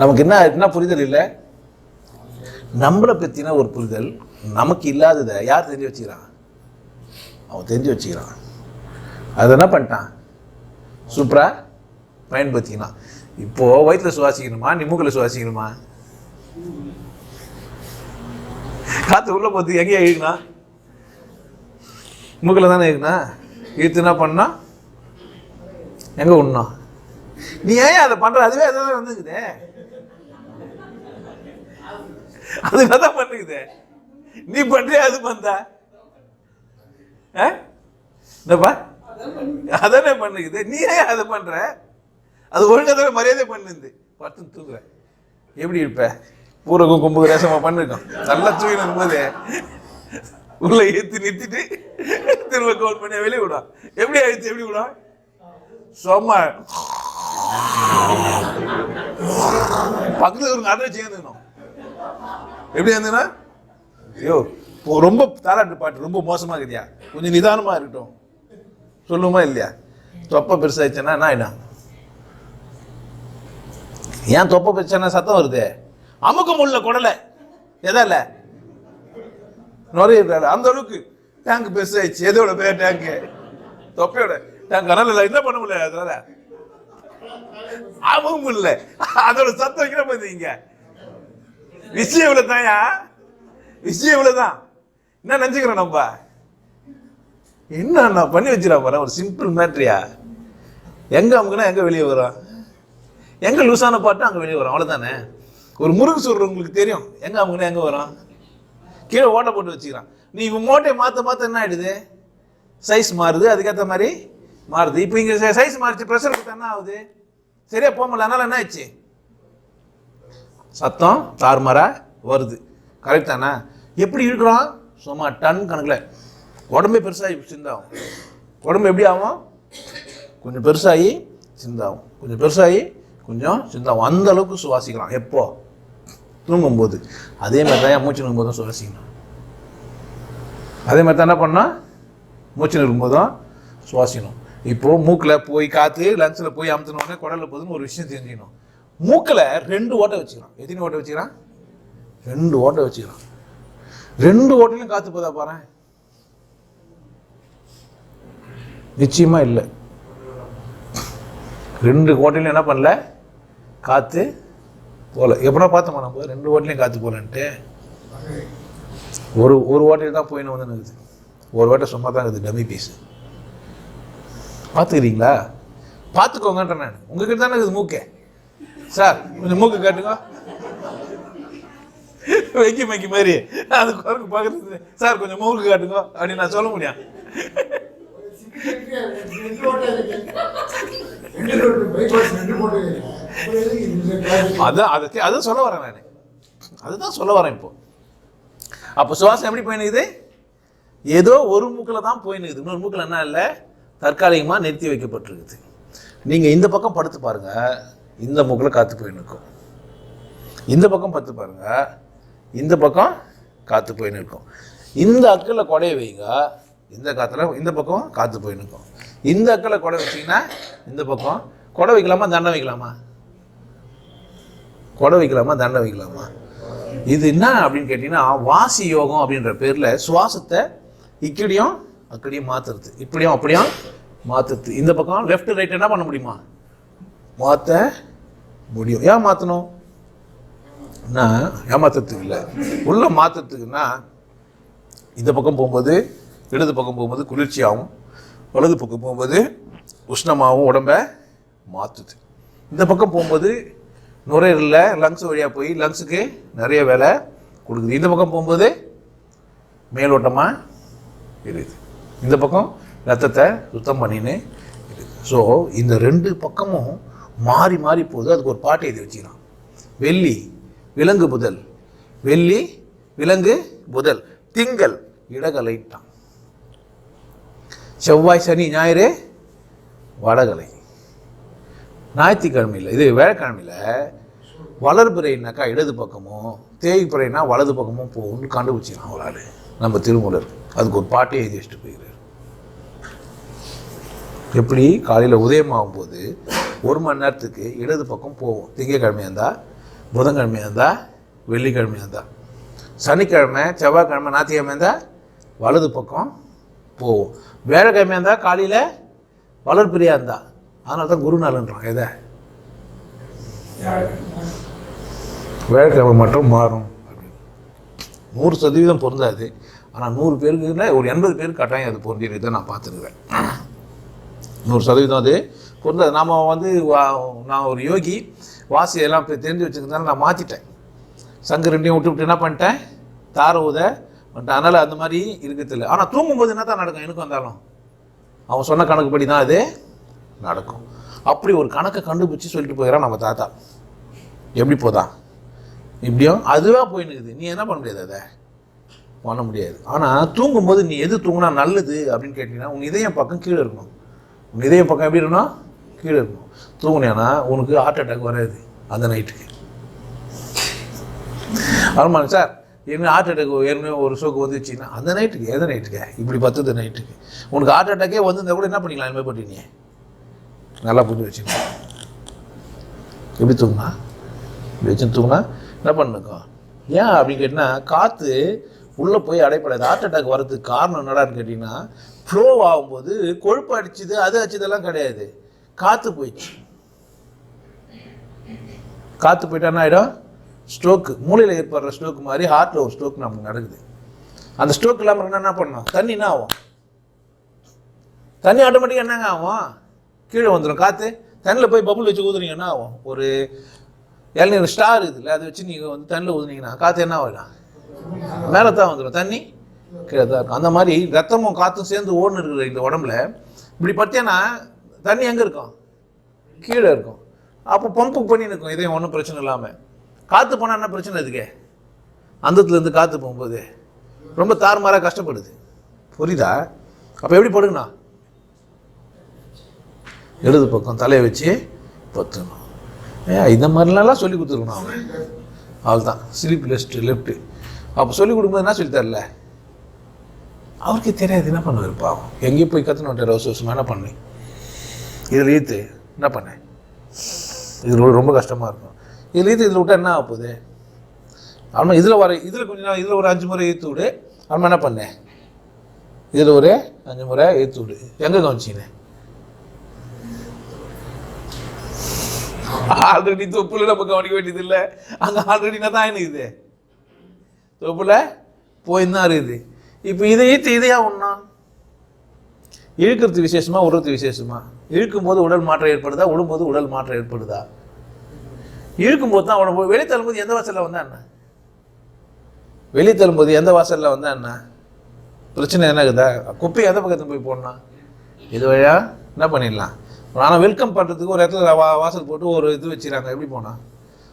நமக்கு என்ன புரிதல் இல்லை? நம்மளை பத்தின ஒரு புரிதல் நமக்கு இல்லாததை யார் தெரிஞ்சு வச்சுக்கிறான்? அவன் தெரிஞ்சு வச்சுக்கிறான். அது என்ன பண்ணிட்டான்? சூப்பரா பயன்படுத்திக்கலாம். இப்போ வயிற்றுல சுவாசிக்கணுமா, நீ மூக்கில் சுவாசிக்கணுமா? காற்று உள்ள போது எங்கேயா இழுக்கணும்? மூக்கில் தானே இழுக்கணும். இழுத்து என்ன பண்ணா எங்க விடணும்? நீ ஏன் அதை பண்ற? அதுவே அதான் வந்துக்குது, அதுதான் பண்ணுக்குது. நீ பண்றியா அது பண்ற? அதானே பண்ணுக்குது. நீ ஏன் அதை பண்ற? அது ஒழுங்காத மரியாதை பண்ணுது. பத்து தூக்குற எப்படி இருப்ப? பூரகம் கொம்பு ரேசமா பண்ணிருக்கோம். நல்லா தூக்கினும் போது உள்ள ஏற்றி நிறுத்திட்டு திரும்ப கவுண்ட் பண்ணி வெளியே விடும். எப்படி ஆயிடுச்சு? எப்படி விடும்? சும்மா பக்கத்துல ஒரு அதை சேர்ந்துக்கணும். எப்படி இருந்ததுன்னா, ஐயோ ரொம்ப தாலாட்டு பாட்டு ரொம்ப மோசமா இருக்குதியா, கொஞ்சம் நிதானமா இருக்கட்டும் சொல்லுமா இல்லையா? தொப்பை பெருசாயிடுச்சுன்னா என்ன ஆயிடும்? ஏன் தொப்பை பெருசானா சத்தம் வருது? அமுக்க முடியல குடலை, எதால நுரைய அந்த அளவுக்கு டேங்க் பெருசாயிடுச்சு. எதோட பேர் டேங்கு? தொப்பையோட டேங்க். அதனால என்ன பண்ண முடியல, அதனால அமுக முடியல. அதோட சத்தம் வைக்கிற பார்த்தீங்க. விஷயம் இவ்வளவுதான்யா, விஷயம் இவ்வளவுதான். என்ன நினைச்சுக்கிறோம் நம்ம? என்ன பண்ணி வச்சிடா பாரு, ஒரு சிம்பிள் மேட்ரியா. எங்க அமுக்குனா எங்க வெளியே வரும், எங்க லூசான பாட்டு அங்க வெளியே வரும், அவ்வளவுதானே. ஒரு முறுக்கு சொல்றவங்களுக்கு தெரியும் எங்க அமுக்குனா எங்க வரும். கீழே ஓட்டை போட்டு வச்சுக்கிறான். நீ மோட்டையை மாத்த என்ன ஆயிடுது? சைஸ் மாறுது, அதுக்கேற்ற மாதிரி மாறுது. இப்போ இங்க சைஸ் மாறிச்சு, ப்ரெஷர் கொடுத்தா என்ன ஆகுது? சரியா போக முடியல. அதனால என்ன ஆயிடுச்சு? சத்தம் தாறுமாறா வருது. கரெக்ட் தானே? எப்படி இருக்கிறோம்? சும்மா டன் கணக்கில் உடம்பே பெருசாகி சிந்தாகும். உடம்பு எப்படி ஆகும்? கொஞ்சம் பெருசாகி சிந்தாகும், கொஞ்சம் பெருசாகி கொஞ்சம் சிந்தாகும். அந்த அளவுக்கு சுவாசிக்கலாம். எப்போ? தூங்கும்போது. அதே மாதிரி தான் மூச்சு நிற்கும் போதும் சுவாசிக்கணும். அதே மாதிரி தான் என்ன பண்ணால் மூச்சு நிற்கும் போதும் சுவாசிக்கணும். இப்போது மூக்கில் போய் காற்று லங்ஸில் போய் அமுத்தினோடனே குடலில் போதுன்னு ஒரு விஷயம் தெரிஞ்சுக்கணும். மூக்கில் 2 ஓட்டை வச்சுக்கலாம். எத்தனை ஓட்டை வச்சுக்கிறான்? 2 ஓட்டை வச்சுக்கலாம். 2 ஓட்டையிலும் காற்று போதா பாரு? நிச்சயமா இல்லை. 2 ஓட்டையிலும் என்ன பண்ணல? காற்று போகல. எப்படின்னா பார்த்தோமா நம்ம 2 ஓட்டையிலையும் காற்று போகலன்ட்டு? ஒரு ஓட்டையில் தான் போயின்னு வந்து இருக்குது. ஒரு ஓட்டை சும்மா தான் இருக்குது, டம்மி பீஸு. பார்த்துக்கிறீங்களா? பார்த்துக்கோங்கன்ற நான். உங்ககிட்ட தானே இருக்குது மூக்கே. சார் கொஞ்சம் மூக்கு காட்டுங்க, வைக்கி மைக்கி மாதிரி அது குரங்கு பார்க்குறது. சார் கொஞ்சம் மூக்கு காட்டுங்க அப்படின்னு நான் சொல்ல முடியும். ரெண்டு ஓட்டை இருக்கு. ரெண்டு ரோட்டு பைபாஸ் ரெண்டு போட்டு அதான் சொல்ல வரேன் நான். அதுதான் சொல்ல வரேன் இப்போ. அப்போ சுவாசம் எப்படி போயினுக்குது? ஏதோ ஒரு மூக்கில் தான் போயினுக்குது, இன்னொரு மூக்கில் என்ன இல்லை, தற்காலிகமாக நிறுத்தி வைக்கப்பட்டிருக்குது. நீங்கள் இந்த பக்கம் படுத்து பாருங்கள், இந்த மூக்கில் காற்று போயின்னு இந்த பக்கம் படுத்து பாருங்கள், இந்த பக்கம் காற்று போயின்னு இருக்கும். இந்த அக்கில் கொடைய வைங்க, இந்த காற்றுல இந்த பக்கம் காற்று போயின்னு இந்த அக்கில் கொடை வச்சிங்கன்னா இந்த பக்கம் கொடை வைக்கலாமா தண்டை வைக்கலாமா? கொடை வைக்கலாமா தண்டை வைக்கலாமா? இது என்ன அப்படின்னு கேட்டிங்கன்னா வாசி யோகம் அப்படின்ற பேரில் சுவாசத்தை இக்கடியும் அக்கடியும் மாற்றுறது, இப்படியும் அப்படியும் மாற்றுறது. இந்த பக்கம் லெஃப்ட் ரைட் என்ன பண்ண முடியுமா? மாற்ற முடியும். ஏன் மாற்றணும்? ஏமாத்துறதுக்கு இல்லை, உள்ள மாற்றுறதுக்குன்னா இந்த பக்கம் போகும்போது இடது பக்கம் போகும்போது குளிர்ச்சியாகவும், வலது பக்கம் போகும்போது உஷ்ணமாகவும் உடம்பை மாற்றுது. இந்த பக்கம் போகும்போது நுரையீரலில் லங்ஸ் வழியாக போய் லங்ஸுக்கு நிறைய வேலை கொடுக்குது. இந்த பக்கம் போகும்போது மேலோட்டமாக இருக்குது, இந்த பக்கம் ரத்தத்தை சுத்தம் பண்ணின்னு இருக்குது. ஸோ இந்த ரெண்டு பக்கமும் மாறி மாறி போகுது. அதுக்கு ஒரு பாட்டை எழுதி வச்சுக்கலாம். வெள்ளி விலங்கு புதல், வெள்ளி விலங்கு புதல், திங்கள் இடகலைட்டான், செவ்வாய் சனி ஞாயிறு வடகலை. ஞாயிற்றுக்கிழமையில் இது வேலைக்கிழமையில் வளர்பிறைனாக்கா இடது பக்கமும் தேய்பிறைனா வலது பக்கமும் போகும்னு கண்டுபிடிச்சிடலாம் அவளால் நம்ம திருமூலர். அதுக்கு ஒரு பாட்டே எழுதி வச்சுட்டு போயிடுறாரு. எப்படி காலையில் உதயமாகும் போது 1 மணி நேரத்துக்கு இடது பக்கம் போவோம், திங்கக்கிழமையாக இருந்தால், புதன்கிழமையாக இருந்தால், வெள்ளிக்கிழமையாக இருந்தால், சனிக்கிழமை செவ்வாய்க்கிழமை ஞாயிற்றுக்கிழமை இருந்தால் வலது பக்கம் போவோம், வேலைக்கிழமையாக இருந்தால் காலையில் வளர்பிறையாக இருந்தால். அதனால தான் குருநாள்ன்றான். எதை வேலைக்கிழமை மட்டும் மாறும் அப்படின்னு 100% பொருந்தாது. ஆனால் 100 பேருக்கு ஒரு 80 பேருக்கு கட்டாயம் அது பொருந்திருக்கிறத நான் பார்த்துருக்குறேன். 100% அது பொருந்தாது. நான் ஒரு யோகி, வாசியெல்லாம் தெரிஞ்சு வச்சுக்கிறதுனால நான் மாற்றிட்டேன். சங்கு ரெண்டையும் விட்டு என்ன பண்ணிட்டேன், தார ஊத பண்ணிட்டேன். அதனால் அந்த மாதிரி இருக்கிறதில்ல. ஆனால் தூங்கும்போது என்ன தான் நடக்கும், எனக்கு வந்தாலும் அவன் சொன்ன கணக்குப்படி தான் அது நடக்கும். அப்படி ஒரு கணக்கை கண்டுபிடிச்சி சொல்லிட்டு போகிறான் நம்ம தாத்தா. எப்படி போதா இப்படியும் அதுவாக போயின்னுக்குது. நீ என்ன பண்ண முடியாது, அதை பண்ண முடியாது. ஆனால் தூங்கும்போது நீ எது தூங்கினா நல்லது அப்படின்னு கேட்டிங்கன்னா உன் இதயம் பக்கம் கீழே இருக்கணும். உன் இதயம் பக்கம் எப்படி இருக்கணும், கீழே இருக்கணும். தூங்குனியானா உனக்கு ஹார்ட் அட்டாக் வராது அந்த நைட்டுக்கு. ஆமாம் சார், என்ன ஹார்ட் அட்டாக் ஏற்கனவே ஒரு ஷோக்கு வந்துச்சுன்னா அந்த நைட்டுக்கு, எந்த நைட்டுக்கு இப்படி 10 நைட்டுக்கு உனக்கு ஹார்ட் அட்டாக்கே வந்துருந்தா கூட என்ன பண்ணிக்கலாம், இனிமேல் பண்ணிட்டீங்க. நல்லா புரிஞ்சு வச்சுக்கணும். எப்படி தூங்கினா இப்படி வச்சுன்னு தூங்கினா என்ன பண்ணுக்கும். ஏன் அப்படின்னு கேட்டிங்கன்னா காற்று உள்ளே போய் அடைப்படாது. ஹார்ட் அட்டாக் வர்றதுக்கு காரணம் என்னடான்னு கேட்டிங்கன்னா ஃப்ளோ ஆகும்போது கொழுப்பு அடிச்சுது அது அடிச்சதெல்லாம் கிடையாது, காற்று போயிடுச்சு. காற்று போயிட்டா என்ன ஆகிடும், ஸ்ட்ரோக்கு, மூளையில் ஏற்படுற ஸ்ட்ரோக் மாதிரி ஹார்ட்டில் ஒரு ஸ்ட்ரோக் நமக்கு நடக்குது. அந்த ஸ்ட்ரோக் இல்லாமல் என்ன பண்ணணும், தண்ணி என்ன ஆகும், தண்ணி ஆட்டோமேட்டிக்காக என்னங்க ஆகும், கீழே வந்துடும். காற்று தண்ணியில் போய் பபுள் வச்சு ஊதுனீங்க என்ன ஆகும், ஒரு இளநீர் ஸ்டார் இருக்குல்ல அதை வச்சு நீங்கள் தண்ணியில் ஊதுனீங்கன்னா காற்று என்ன ஆகிடும், மேலே தான் வந்துடும், தண்ணி கீழே தான் இருக்கும். அந்த மாதிரி ரத்தமும் காற்றும் சேர்ந்து ஓடுன்னு இருக்கிற இந்த உடம்புல இப்படி பார்த்தீங்கன்னா தண்ணி எங்கே இருக்கும், கீழே இருக்கும். அப்போ பம்பு பண்ணி இருக்கும் இதையும் ஒன்றும் பிரச்சனை இல்லாமல். காற்று போனால் என்ன பிரச்சனை இதுக்கு, அந்தத்துலேருந்து காற்று போகும்போது ரொம்ப தாறுமாறாக கஷ்டப்படுது. புரியுதா? அப்போ எப்படி படுங்கண்ணா, இடது பக்கம் தலையை வச்சு பற்றணும். இந்த மாதிரிலாம் சொல்லி கொடுத்துருக்கணும் அவன். அவள் தான் ஸ்லீப் லெஃப்ட்டு. அப்போ சொல்லிக் கொடுக்கும்போது என்ன சொல்லி தரல, அவருக்கே தெரியாது என்ன பண்ணுவார் பாவம். எங்கேயும் போய் கற்றுன்னு வருஷம் என்ன பண்ணேன், இதில் ஈத்து என்ன பண்ணேன், இது ரொம்ப கஷ்டமாக இருக்கும். இதில் ஈத்து இதில் விட்டா என்ன ஆக போகுது, அவன் இதில் கொஞ்சம் நாள் இதில் ஒரு 5 முறை ஈத்து விடு. அவன் என்ன பண்ணேன், இதில் ஒரு 5 முறை ஈத்து விடு. எங்கே கவனிச்சினேன், ஆல்ரெடி தொப்புல நம்ம கவனிக்க வேண்டியது இல்லை, அங்கே ஆல்ரெடி தான் இருக்குது, தொப்புல போயின்னு இருக்குது. இப்போ இதை ஈத்து இதையா ஒன்றா இழுக்கிறது விசேஷமா விடுறது விசேஷமா? இழுக்கும் போது உடல் மாற்றம் ஏற்படுதா, விடும்போது உடல் மாற்றம் ஏற்படுதா? இழுக்கும் போது தான் உடம்பு. வெளியே தள்ளும்போது எந்த வாசலில் வந்தா என்ன, வெளியே தள்ளும்போது எந்த வாசலில் வந்தா என்ன பிரச்சனை, என்ன இருக்குதா? குப்பையை எந்த பக்கத்தில் போய் போடணும், இது வழியாக என்ன பண்ணிடலாம். ஆனால் வெல்கம் பண்ணுறதுக்கு ஒரு இடத்துல வாசல் போட்டு ஒரு இது வச்சுறாங்க. எப்படி போனால்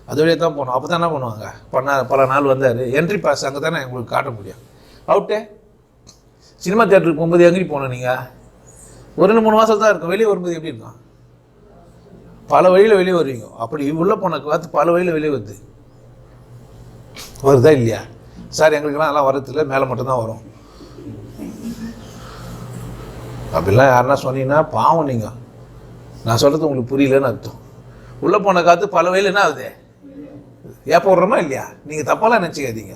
அது வழியாக தான் போகணும். அப்போ தான் என்ன பண்ணுவாங்க, பல நாள் வந்தார் என்ட்ரி பாஸ் அங்கே தானே உங்களுக்கு காட்ட முடியும். அவுட்டே சினிமா தியேட்டருக்கு போகும்போது எங்கே போகணும் நீங்கள், ஒரு 2-3 வாசல் தான் இருக்கும். வெளியே வரும்போது எப்படி இருக்கும், பல வழியில் வெளியே வருவீங்க. அப்படி உள்ளே போன காற்று பல வழியில் வெளியே வருதா இல்லையா? சார் எங்களுக்கெல்லாம் எல்லாம் வரதில்லை, மேலே மட்டும்தான் வரும். அப்படிலாம் யாருன்னா சொன்னீங்கன்னா பாவம். நீங்கள் நான் சொல்கிறது உங்களுக்கு புரியலன்னு அர்த்தம். உள்ளே போன காற்று பல வழியில் என்ன ஆகுது, ஏப்ப விட்றோமா இல்லையா? நீங்கள் தப்பாலாம் நினச்சிக்காதீங்க.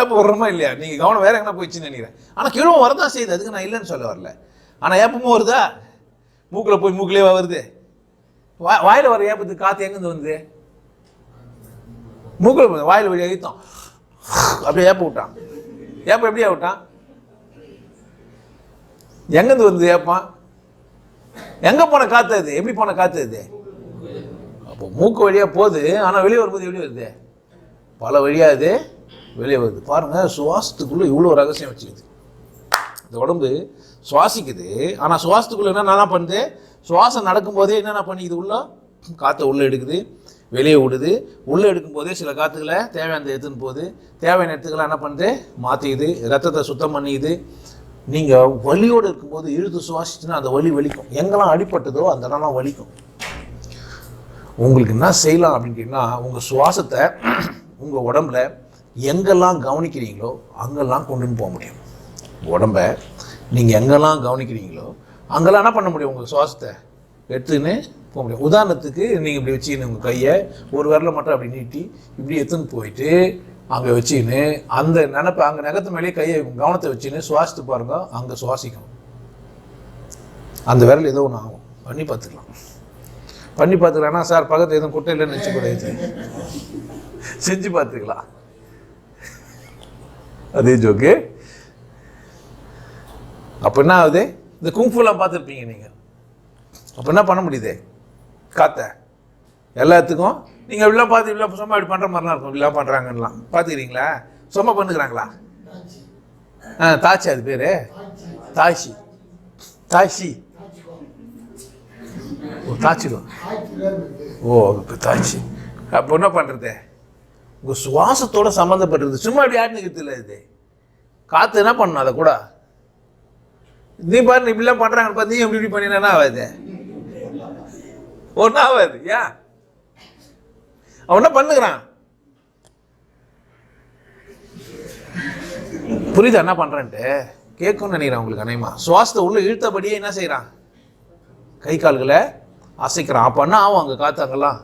ஏப்ப விட்றோமா இல்லையா? நீங்கள் கவனம் வேறு எங்கன்னா போயிடுச்சுன்னு நினைக்கிறேன். ஆனால் கீழே வரதான் செய்யுது, அதுக்கு நான் இல்லைன்னு சொல்ல வரல. ஆனால் ஏப்பமும் வருதா, மூக்கில் போய் மூக்கிலே வருது. வாயில் வர ஏப்பத்துக்கு காற்று எங்கேருந்து வந்து மூக்கில் வாயில் வழி அழுத்தம் அப்படியே ஏப்ப விட்டான். ஏப்பம் எப்படியா விட்டான், எங்கேருந்து வந்து ஏப்பான், எங்கே போன காற்று அது, எப்படி போன காற்று அது? அப்போ மூக்கு வழியாக போகுது, ஆனால் வெளியே வரும்போது எப்படி வருது, பல வழியாக அது வெளியே வருது. பாருங்கள், சுவாசத்துக்குள்ளே இவ்வளோ ரகசியம் வச்சுக்குது. இந்த உடம்பு சுவாசிக்குது, ஆனால் சுவாசத்துக்குள்ளே என்னென்ன பண்ணுது, சுவாசம் நடக்கும்போதே என்னென்ன பண்ணிக்குது, உள்ள காற்றை உள்ளே எடுக்குது, வெளியே விடுது. உள்ளே எடுக்கும்போதே சில காற்றுகளை தேவையானதை எடுத்துன்னு போகுது, தேவையான இடத்துக்களை என்ன பண்ணுது, மாற்றிக்குது, ரத்தத்தை சுத்தம் பண்ணிக்குது. நீங்கள் வலியோடு இருக்கும்போது இழுத்து சுவாசிச்சுன்னா அந்த வலி வலிக்கும். எங்கெல்லாம் அடிப்பட்டதோ அந்த இடம்லாம் வலிக்கும். உங்களுக்கு என்ன செய்யலாம் அப்படின்னு கேட்டிங்கன்னா, உங்கள் சுவாசத்தை உங்கள் உடம்புல எங்கெல்லாம் கவனிக்கிறீங்களோ அங்கெல்லாம் கொண்டுன்னு போக முடியும். உடம்பை நீங்கள் எங்கெல்லாம் கவனிக்கிறீங்களோ அங்கெல்லாம் என்ன பண்ண முடியும், உங்கள் சுவாசத்தை எடுத்துன்னு போக முடியும். உதாரணத்துக்கு நீங்கள் இப்படி வச்சுக்கின்னு உங்கள் கையை ஒரு விரலை மட்டும் அப்படி நீட்டி இப்படி எடுத்துன்னு போயிட்டு அங்கே வச்சுக்கின்னு அந்த நினப்பை அங்கே நகத்து மேலேயே கையை கவனத்தை வச்சுன்னு சுவாசித்து பாருங்கள், அங்கே சுவாசிக்கணும். அந்த விரல் ஏதோ ஒன்று ஆகும். பண்ணி பார்த்துக்கலாம்னா சார் பக்கத்தில் எதுவும் குட்டை இல்லைன்னு நினச்சிக்கூடாது, செஞ்சு பார்த்துக்கலாம். அதே ஜோக்கு. அப்போ என்ன ஆகுது, இந்த குங்ஃபுலாம் பார்த்துருப்பீங்க நீங்கள். அப்போ என்ன பண்ண முடியுது, காற்றை எல்லாத்துக்கும் நீங்கள் இப்படிலாம் பார்த்து இப்படிலாம் சும்மா இப்படி பண்ணுற மாதிரிலாம் இருக்கும். இப்படிலாம் பண்ணுறாங்கலாம் பார்த்துக்கிறீங்களா, சும்மா பண்ணுக்கிறாங்களா? தாச்சி, அது பேர் தாய்ச்சி. தாச்சிடும். இப்போ தாய்ச்சி. அப்போ என்ன பண்ணுறது, உங்கள் சுவாசத்தோட சம்மந்தப்பட்டிருக்கு. சும்மா இப்படி ஆட்டினுக்கிறது இல்லை. இது காற்று என்ன பண்ணணும், அதை கூட நீ பாரு இப்படிலாம் பண்ணுறாங்க பார்த்து நீ எப்படி இப்படி பண்ணினா ஆகாது, ஒன்றும் ஆகாது. ஏன் அவன் என்ன பண்ணுகிறான், புரியுதா என்ன பண்ணுறேன்ட்டு கேட்கும்னு நினைக்கிறேன் உங்களுக்கு. அநேகமா சுவாசத்தை உள்ள இழுத்தபடியே என்ன செய்கிறான், கை கால்களை அசைக்கிறான். அப்போ என்ன ஆகும், அங்கே காற்று அங்கெல்லாம்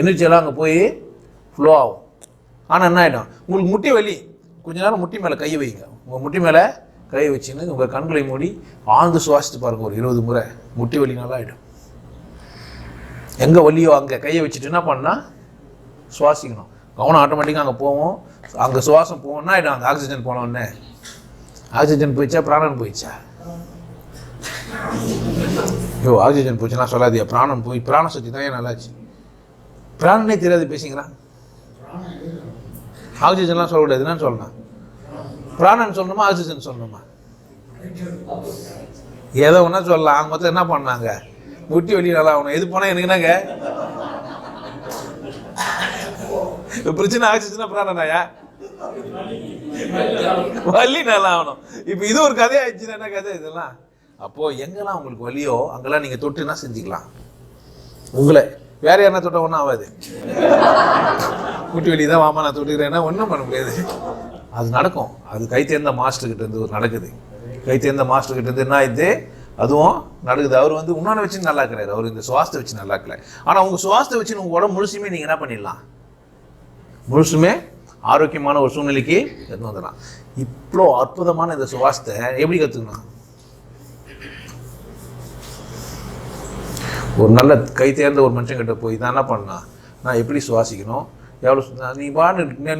எனர்ஜியெல்லாம் அங்கே போய் ஃப்ளோ ஆகும். ஆனால் என்ன ஆகிடும், உங்களுக்கு முட்டி வலி, கொஞ்ச நேரம் முட்டி மேலே கை வைங்க. உங்கள் முட்டி மேலே கை வச்சுன்னு உங்கள் கண்களை மூடி ஆழ்ந்து சுவாசித்து பாருங்கள் ஒரு 20 முறை. முட்டி வலி நல்லா ஆகிடும். எங்கே வலியோ அங்கே கையை வச்சுட்டு என்ன பண்ணால் சுவாசிக்கணும். கவனம் ஆட்டோமேட்டிக்காக அங்கே போவோம். அங்கே சுவாசம் போவோம்னா ஆகிடும். அங்கே ஆக்சிஜன் போனோடனே ஆக்சிஜன் போயிடுச்சா பிராணன் போயிடுச்சா? ஐயோ ஆக்சிஜன் போச்சுன்னா சொல்லாதியா, பிராணம் போய் பிராண சக்தி தான் ஏன் நல்லாச்சு. பிராணனே தெரியாது பேசிக்கிறான். ஆக்சிஜன்லாம் சொல்லக்கூடாது. என்னன்னு சொல்லணும், பிராணன் சொல்லணுமா ஆக்சிஜன் சொல்லணுமா? ஏதோ ஒன்றா சொல்லலாம். அவங்க மொத்தம் என்ன பண்ணாங்க, முட்டி வெளியே நல்லா ஆகணும். எது போனால் எனக்கு என்னங்க பிரச்சனை, ஆக்சிஜனா பிராணனாயா? வலி நல்லா ஆகணும். இப்போ இது ஒரு கதை ஆயிடுச்சுன்னா என்ன கதை இதெல்லாம்? அப்போது எங்கெல்லாம் உங்களுக்கு வலியோ அங்கெல்லாம் நீங்கள் தொட்டுன்னா செஞ்சுக்கலாம். உங்களை வேற யாருன்னா தொட்ட ஒன்றும் ஆகாது. முட்டி வலி தான் வாமா நான் தொட்டுக்கிறேன்னா ஒன்றும் பண்ண முடியாது. அது நடக்கும். அது கை தேர்ந்த மாஸ்டர்கிட்ட இருந்து நடக்குது. கை தேர்ந்த மாஸ்டர்கிட்ட இருந்து என்ன ஆயிடுது, அதுவும் நடக்குது. அவர் வந்து உன்னான வச்சு நல்லா இருக்கிறாரு, அவர் இந்த சுவாசத்தை வச்சு நல்லா இருக்கல. ஆனால் உங்கள் சுவாசத்தை வச்சு உங்கள் உடம்பு முழுசுமே நீங்கள் என்ன பண்ணிடலாம், முழுசுமே ஆரோக்கியமான ஒரு சூழ்நிலைக்கு எடுத்து வந்துடலாம். இவ்வளோ அற்புதமான இந்த சுவாசத்தை எப்படி கற்றுக்கணும், ஒரு நல்ல கை தேர்ந்த ஒரு மனுஷங்கிட்ட போய் தான் என்ன பண்ணலாம், நான் எப்படி சுவாசிக்கணும், எவ்வளோ நீ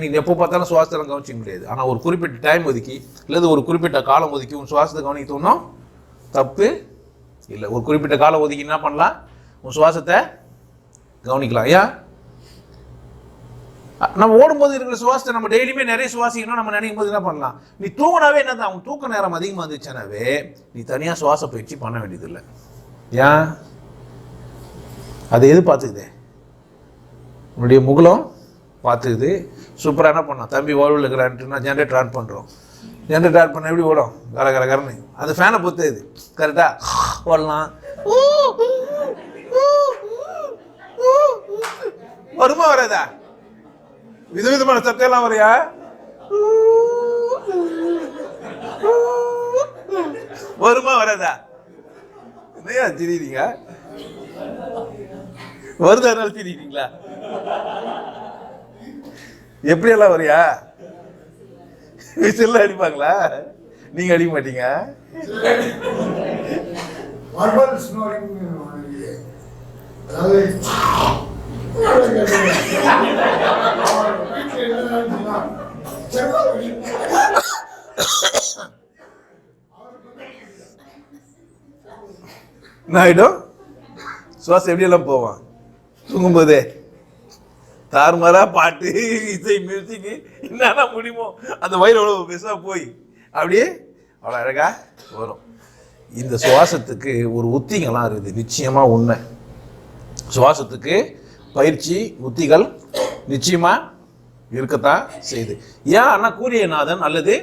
நீ எப்போ பார்த்தாலும் சுவாசத்தெல்லாம் கவனிச்சிக்க முடியாது. ஆனால் ஒரு குறிப்பிட்ட டைம் ஒதுக்கி இல்லை ஒரு குறிப்பிட்ட காலம் ஒதுக்கி உன் சுவாசத்தை கவனிக்க தோணும், தப்பு இல்லை. ஒரு குறிப்பிட்ட காலம் ஒதுக்கி என்ன பண்ணலாம், உன் சுவாசத்தை கவனிக்கலாம். ஏன் நம்ம ஓடும்போது இருக்கிற சுவாசத்தை நம்ம டெய்லியுமே நிறைய சுவாசிக்கணும். நம்ம நினைக்கும் போது என்ன பண்ணலாம், நீ தூங்கினாவே என்னதான், அவங்க தூக்க நேரம் அதிகமாக இருந்துச்சுனாவே நீ தனியாக சுவாச பயிற்சி பண்ண வேண்டியதில்லை. ஏன்? அது எது பார்த்துக்குது? உன்னுடைய முகலம் பார்த்துக்குது. சூப்பராக என்ன பண்ணோம், தம்பி ஓய்வில் இருக்கிறான்ட்டுனா ஜென்ரேட்டர் ஆன் பண்ணுறோம். ஜென்ரேட்டர் ஆன் பண்ண எப்படி ஓடும், கரன்னு அது ஃபேனை பொறுத்தது. கரெக்டாக ஓடலாம். வருமா வராதா? விதவிதமான சட்டையெல்லாம் வரையா? வருமா வராதா? என்னையா திரியுறீங்க? வருதா திரியுறீங்களா? எப்படியெல்லாம் வரையா? விசில் அடிப்பாங்களா? நீங்க அடிக்க மாட்டீங்க? என்ன ஆயிடும்? சுவாசம் எப்படியெல்லாம் போவான் தூங்கும்போதே? தாறுமாறா பாட்டு, இசை, மியூசிக்கு என்னன்னா முடியுமோ அந்த வயிறு அவ்வளோ பெருசாக போய் அப்படியே அவ்வளோ அழகா வரும். இந்த சுவாசத்துக்கு ஒரு உத்திகள்லாம் இருக்குது, நிச்சயமாக உண்மை. சுவாசத்துக்கு பயிற்சி உத்திகள் நிச்சயமாக இருக்கத்தான் செய்யுது. ஏன் அண்ணா கூரியநாதன் அல்லது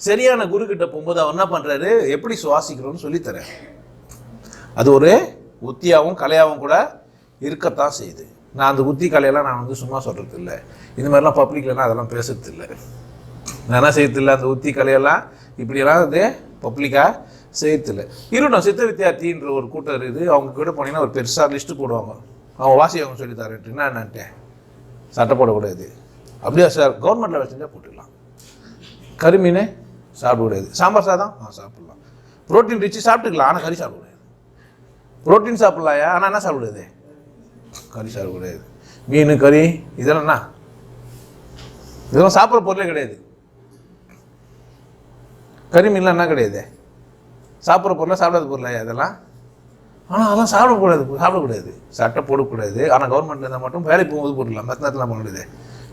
சரியான குரு கிட்ட போகும்போது அவர் என்ன பண்ணுறாரு, எப்படி சுவாசிக்கிறோன்னு சொல்லித்தரேன். அது ஒரு உத்தியாகவும் கலையாகவும் கூட இருக்கத்தான் செய்யுது. நான் அந்த உத்தி கலையெல்லாம் நான் வந்து சும்மா சொல்கிறது இல்லை, இந்த மாதிரிலாம் பப்ளிக்லாம் அதெல்லாம் பேசுறது இல்லை, நான் என்ன செய்யறதில்லை. அந்த உத்தி கலையெல்லாம் இப்படியெல்லாம் வந்து பப்ளிக்காக செய்யறதில்லை. இருணும் சித்த வித்தியார்த்தின்ற ஒரு கூட்டம் இருக்குது, அவங்க கூட போனீங்கன்னா ஒரு பெருசாக லிஸ்ட்டு போடுவாங்க, அவங்க வாசி அவங்க சொல்லி தரேன்ட்டு. என்னன்ட்டேன், சட்டை போடக்கூடாது, அப்படியே சார் கவர்மெண்ட்டில் வச்சுருந்தா போட்டுக்கலாம். கறிமீன் சாப்பிடக்கூடாது, சாம்பார் சாதம் சாப்பிட்லாம், ப்ரோட்டீன் ரிச்சு சாப்பிட்டுக்கலாம், ஆனால் கறி சாப்பிடக்கூடாது. ப்ரோட்டீன் சாப்பிட்லாயா, ஆனால் என்ன சாப்பிடுது, கறி சாப்பிடக்கூடாது. மீன் கறி இதெல்லாம் இதெல்லாம் சாப்பிட்ற பொருளே கிடையாது. கறி மீன்லாம் என்ன கிடையாது, சாப்பிட்ற பொருளாக சாப்பிடாத பொருளாயா இதெல்லாம். ஆனால் அதெல்லாம் சாப்பிடக்கூடாது, சட்டை போடக்கூடாது. ஆனால் கவர்மெண்ட் இருந்தால் மட்டும் வேலைக்கு போகும்போது போட்டுடலாம், மற்ற நேரத்தில் பண்ணக்கூடாது,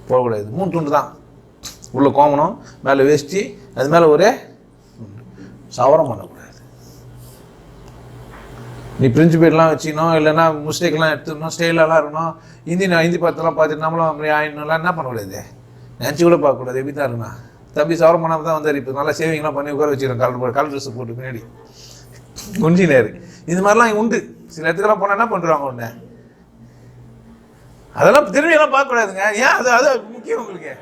போடக்கூடாது. 3 துண்டு தான், உள்ள கோமணம், மேலே வேஷ்டி, அது மேலே ஒரு சவரம் பண்ணக்கூடாது. நீ பிரின்சிபேட்லாம் வச்சுக்கணும், இல்லைன்னா மிஸ்டேக்லாம் எடுத்துக்கணும், ஸ்டைலெல்லாம் இருக்கணும், ஹிந்தி படத்தெல்லாம் பார்த்துட்டு நம்மளும் அப்படி ஆயிடணும்லாம் என்ன பண்ணக்கூடாது, நினச்சி கூட பார்க்கக்கூடாது. எப்படி தான் இருக்குண்ணா தம்பி சவரம் பண்ணாமல் தான் வந்தார். இப்போ நல்லா சேவிங்லாம் பண்ணி உட்கார வச்சுக்கிறேன், கலர் ட்ரெஸ் போட்டு பின்னாடி குஞ்சினாரு. இது மாதிரிலாம் உண்டு. சில இடத்துக்கெல்லாம் போனால் என்ன பண்ணுறாங்க ஒன்று, அதெல்லாம் திரும்பியெல்லாம் பார்க்கக்கூடாதுங்க. ஏன் அது முக்கியம் உங்களுக்கு.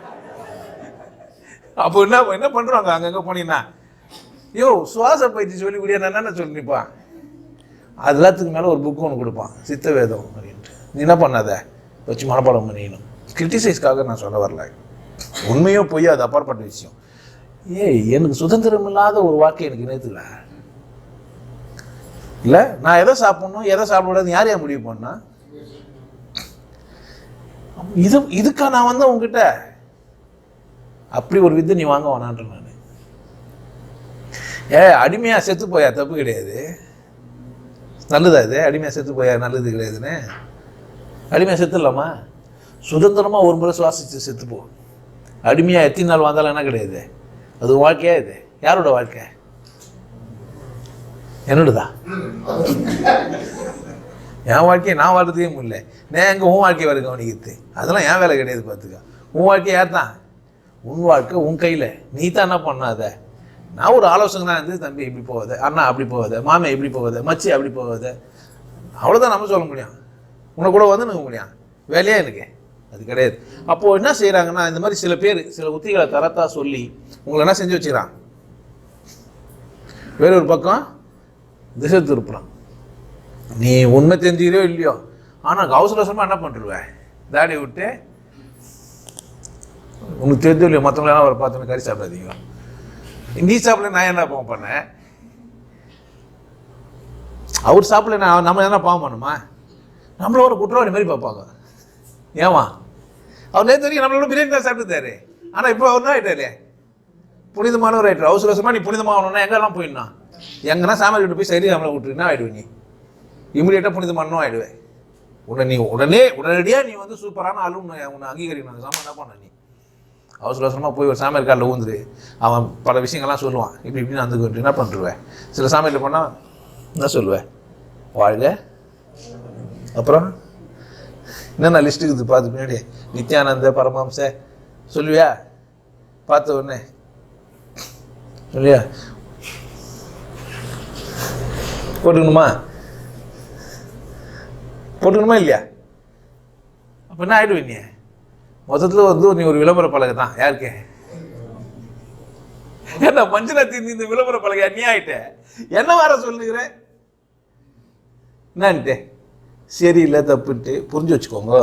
அப்போ என்ன பண்ணுறாங்க அங்கங்கே போனீங்கன்னா, யோ சுவாச பயிற்சி சொல்லி கூடிய நான் என்ன சொல்லிப்பா, அது எல்லாத்துக்கு மேலே ஒரு புக்கு ஒன்று கொடுப்பான், சித்த வேதம் அப்படின்ட்டு. நீ என்ன பண்ணாத வச்சு மனப்பாடம் பண்ணிக்கணும். கிரிட்டிசைஸ்க்காக நான் சொல்ல வரல, உண்மையோ பொய்யோ அது அப்பாற்பட்ட விஷயம். எனக்கு சுதந்திரம் இல்லாத ஒரு வாழ்க்கை எனக்கு நேற்றுல இல்லை. நான் எதை சாப்பிடணும் எதை சாப்பிடக்கூடாது யார் முடிவு பண்ணா? இதுக்கா நான் வந்தேன் உங்ககிட்ட. அப்படி ஒரு வித்தை நீ வாங்க வேணான்ற நான். அடிமையா செத்து போயா தப்பு கிடையாது, நல்லதா இது? அடிமையாக செத்து போயா நல்லது கிடையாதுன்னு. அடிமையாக செத்துடலாமா? சுதந்திரமாக ஒரு முறை சுவாசிச்சு செத்துப்போ. அடிமையாக எத்தனை நாள் வந்தாலும் என்ன கிடையாது, அது வாழ்க்கையா? இது யாரோட வாழ்க்கை? என்னோடதா? என் வாழ்க்கையை நான் வாழ்றதுக்கே முடியல, நான் எங்கே உன் வாழ்க்கை வேறு கவனிக்கிறது? அதெல்லாம் என் வேலை கிடையாது. பார்த்துக்க, உன் வாழ்க்கை யார் தான்? உன் வாழ்க்கை உன் கையில், நீ தான் என்ன பண்ணாத. நான் ஒரு ஆலோசனை தான் இருந்து, தம்பி இப்படி போகாத, அண்ணா அப்படி போகாத, மாமே இப்படி போகாத, மச்சி அப்படி போகாத, அவ்வளோதான் நம்ம சொல்ல முடியும். உன்னை கூட வந்து நிற்க முடியும், வேலையா எனக்கு அது கிடையாது. அப்போது என்ன செய்கிறாங்கன்னா, இந்த மாதிரி சில பேர் சில உத்திகளை தரத்தா சொல்லி உங்களை என்ன செஞ்சு வச்சுக்கிறான், வேறொரு பக்கம் திசை திருப்புறான். நீ உண்மை தெரிஞ்சுக்கிறியோ இல்லையோ, ஆனால் அவசர அவசரமாக என்ன பண்ணிருவேன், தாடி விட்டு உனக்கு தெரிஞ்சோ இல்லையோ மற்றவங்களெல்லாம் ஒரு பார்த்தோன்னே கறி சாப்பிடாதீங்க. நீ சாப்பிடல நான் என்ன பாவம் பண்ணேன், அவர் சாப்பிடல நான் நம்ம என்ன பாவம் பண்ணுமா? நம்மள ஒரு குற்றவாளி மாதிரி பார்ப்பாங்க. ஏமா அவர் நேற்று வரைக்கும் நம்மளோட பிரியாணி தான் சாப்பிட்டுத்தாரு, ஆனால் இப்போ அவர் தான் ஆகிட்டாரு புனிதமானவர் ஆகிட்டார். அவசர அவசரமாக நீ புனிதமாகணும்னா எங்கெல்லாம் போயிடணும், எங்கன்னா சாமியார் கிட்ட போய் சரி நம்மளை விட்டுருன்னா ஆகிடுவேன், நீ இம்மிடியேட்டாக புனிதமானனும் ஆகிடுவேன். நீ உடனடியாக நீ வந்து சூப்பரான ஆளு உன்னை அங்கீகரிக்கணும். அந்த சாமான் என்ன பண்ண நீ அவசர அவசரமாக போய் ஒரு சாமியார் காலில் ஊந்துரு, அவன் பல விஷயங்கள்லாம் சொல்லுவான், இப்படின்னு அந்த என்ன பண்ணுருவேன். சில சாமியாரில் போனால் என்ன சொல்லுவேன், வாழ்க, அப்புறம் என்னென்ன லிஸ்ட்டு இருக்குது பார்த்து பின்னாடி நித்யானந்த பரமஹம்ச சொல்லுவியா, பார்த்த உடனே சொல்லியா போட்டுக்கணுமா இல்லையா? அப்போ என்ன ஆகிடுவேன் நீ மொத்தத்தில் வந்து நீ ஒரு விளம்பர பலகை தான். யாருக்கு என்ன மஞ்சளாத்தி இந்த விளம்பர பலகையா நீ ஆகிட்ட? என்ன வேற சொல்லுகிற என்னன்ட்டு சரியில்லை தப்புன்ட்டு புரிஞ்சு வச்சுக்கோங்க.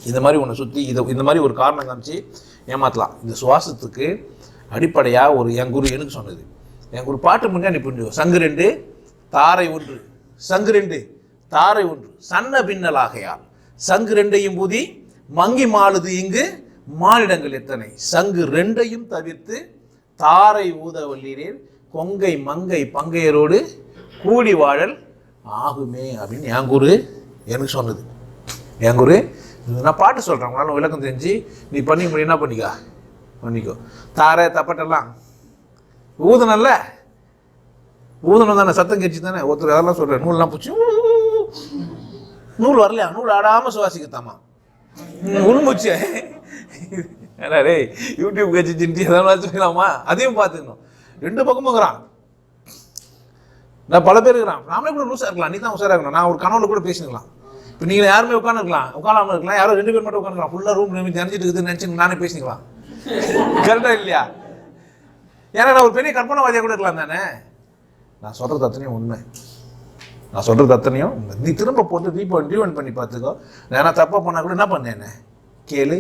இந்த மாதிரி உன்னை சுற்றி இந்த மாதிரி ஒரு காரணம் காமிச்சு ஏமாற்றலாம். இந்த சுவாசத்துக்கு அடிப்படையாக என் குரு எனக்கு சொன்னது, என் குரு பாட்டு முன்னே நீ புரிஞ்சுக்கோ. சங்கு 2 தாரை 1, சங்கு 2 தாரை 1 சன்ன பின்னலாகையால் சங்கு 2ஐயும் பூதி மங்கி மாளுது இங்கு மானிடங்கள் எத்தனை, சங்கு 2ஐயும் தவிர்த்து தாரை ஊத வல்லீரேன் கொங்கை மங்கை பங்கையரோடு கூடி வாழல் ஆகுமே அப்படின்னு என் குரு எனக்கு சொன்னது. என் குரு நான் பாட்டு சொல்கிறேன், உங்களால் விளக்கம் தெரிஞ்சு நீ பண்ணிக்க முடியும், என்ன பண்ணிக்கோ. தாரை தப்பட்டெல்லாம் ஊதனல்ல, ஊதனம் தானே, சத்தம் கேச்சு தானே. ஒருத்தர் அதெல்லாம் சொல்கிறேன், நூல்லாம் பூச்சி நூல் வரலையா, நூல் ஆடாமல் சுவாசிக்கத்தாமா உள்மூச்சு. ஏன்னா ரே யூடியூப் கட்சி சின்ட்டி எதாவது வச்சுக்கலாமா, அதையும் பார்த்துக்கணும். 2 பக்கமும் இருக்கிறான். நான் பல பேர் இருக்கிறான், நாமளே கூட லூஸாக இருக்கலாம், நீ தான் உஷாராக இருக்கணும். நான் ஒரு கனவுல கூட பேசிக்கலாம். இப்போ நீங்கள் யாருமே உட்காந்துருக்கலாம் இருக்கலாம், யாரோ 2 பேர் மட்டும் உட்காந்துக்கலாம், ஃபுல்லாக ரூம் நினைச்சிட்டு இருக்குதுன்னு நினச்சி நானே பேசிக்கலாம். கரெக்டாக இல்லையா? ஏன்னா நான் ஒரு பெரிய கற்பனைவாதியாக கூட இருக்கலாம் தானே. நான் சொல்கிறது அத்தனையும் உண்மை, நான் சொல்கிறது அத்தனையும் நீ திரும்ப போட்டு ரீவன் பண்ணி பார்த்துக்கோ. நான் தப்பாக பண்ணால் கூட என்ன பண்ணேன் கேளு.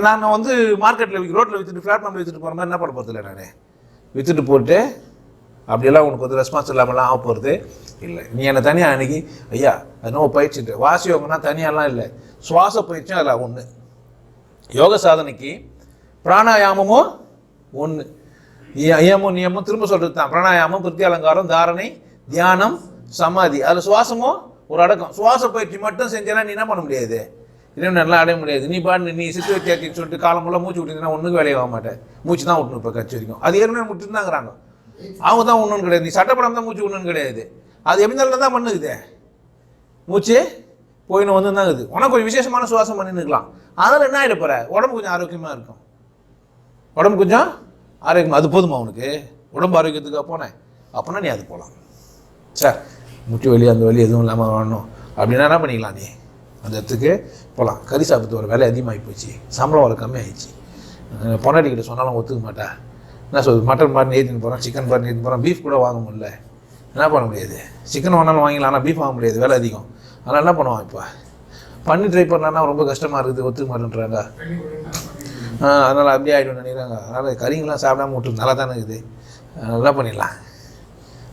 நான் வந்து மார்க்கெட்டில் ரோட்டில் விற்றுட்டு பிளாட்ஃபார்மில் விற்றுட்டு போகிற மாதிரி என்ன பண்ண போகிறது இல்லை. நான் விற்றுட்டு போட்டு அப்படியெல்லாம் உனக்கு வந்து ரெஸ்பான்ஸ் இல்லாமலாம் ஆக போகிறது இல்லை. நீ என்னை தனியாக அன்றைக்கி ஐயா அது பயிற்சிட்டு வாசியோகம்னா தனியாலாம் இல்லை, சுவாச பயிற்சியும் அதில் ஒன்று. யோக சாதனைக்கு பிராணாயாமமும் ஒன்று, நியமம் திரும்ப சொல்கிறது தான். பிராணாயாமம், பிருத்தி அலங்காரம், தாரணை, தியானம், சமாதி, அதில் சுவாசமும் ஒரு அடக்கம். சுவாச பயிற்சி மட்டும் செஞ்சேன்னா நீ என்ன பண்ண முடியாது, இன்னும் நல்லா அடைய முடியாது. நீ சித்து வச்சு சொல்லிட்டு காலம் ஃபுல்லாக மூச்சு விட்டீங்கன்னா ஒன்றுக்கு வேலையை ஆக மாட்டேன். மூச்சு தான் விட்டணும் இப்போ கட்சி வரைக்கும். அது ஏற்கனவே விட்டுட்டு தாங்கிறாங்க, அவங்க தான் ஒன்றும் கிடையாது. நீ சட்டப்படம் தான் மூச்சு ஒன்றும் கிடையாது. அது எப்படி இருந்தாலும் தான் பண்ணுது, மூச்சு போயின்னு வந்து தான் இருக்குது. உனக்கு ஒரு விசேஷமான சுவாசம் பண்ணின்னுக்கலாம். அதனால் என்ன ஆகிட போகிற, உடம்பு கொஞ்சம் ஆரோக்கியமாக இருக்கும். உடம்பு கொஞ்சம் ஆரோக்கியமாக, அது போதுமா உனக்கு உடம்பு ஆரோக்கியத்துக்காக போனேன் அப்படின்னா நீ அது போகலாம். சார் முட்டி வலி அந்த வலி எதுவும் இல்லாமல் வாழணும் அப்படின்னா என்ன பண்ணிக்கலாம், நீ அந்த இடத்துக்கு போகலாம். கறி சாப்பிட்டு வர வேலை அதிகமாகி போச்சு, சம்பளம் வர கம்மியாகிடுச்சு. பொண்டாட்டிக்கிட்ட சொன்னாலும் ஒத்துக்க மாட்டா. என்ன சொல்லுது, மட்டன் பாரு ஏற்றின்னு போகிறான், சிக்கன் பாரு ஏற்றின்னு போகிறான், பீஃப் கூட வாங்க முடியல. என்ன பண்ண முடியாது, சிக்கன் வேணாலும் வாங்கிக்கலாம், ஆனால் பீஃப் வாங்க முடியாது, வேலை அதிகம். அதனால் என்ன பண்ணுவான், இப்போ பண்ணி ட்ரை பண்ணலான்னா ரொம்ப கஷ்டமாக இருக்குது, ஒத்துக்க மாட்டேன்றாங்க. அதனால் அப்படியே ஆகிடும் நினைக்கிறாங்க. அதனால் கறிங்கெலாம் சாப்பிடாம விட்டு நல்லா தானே இருக்குது, நல்லா பண்ணிடலாம்.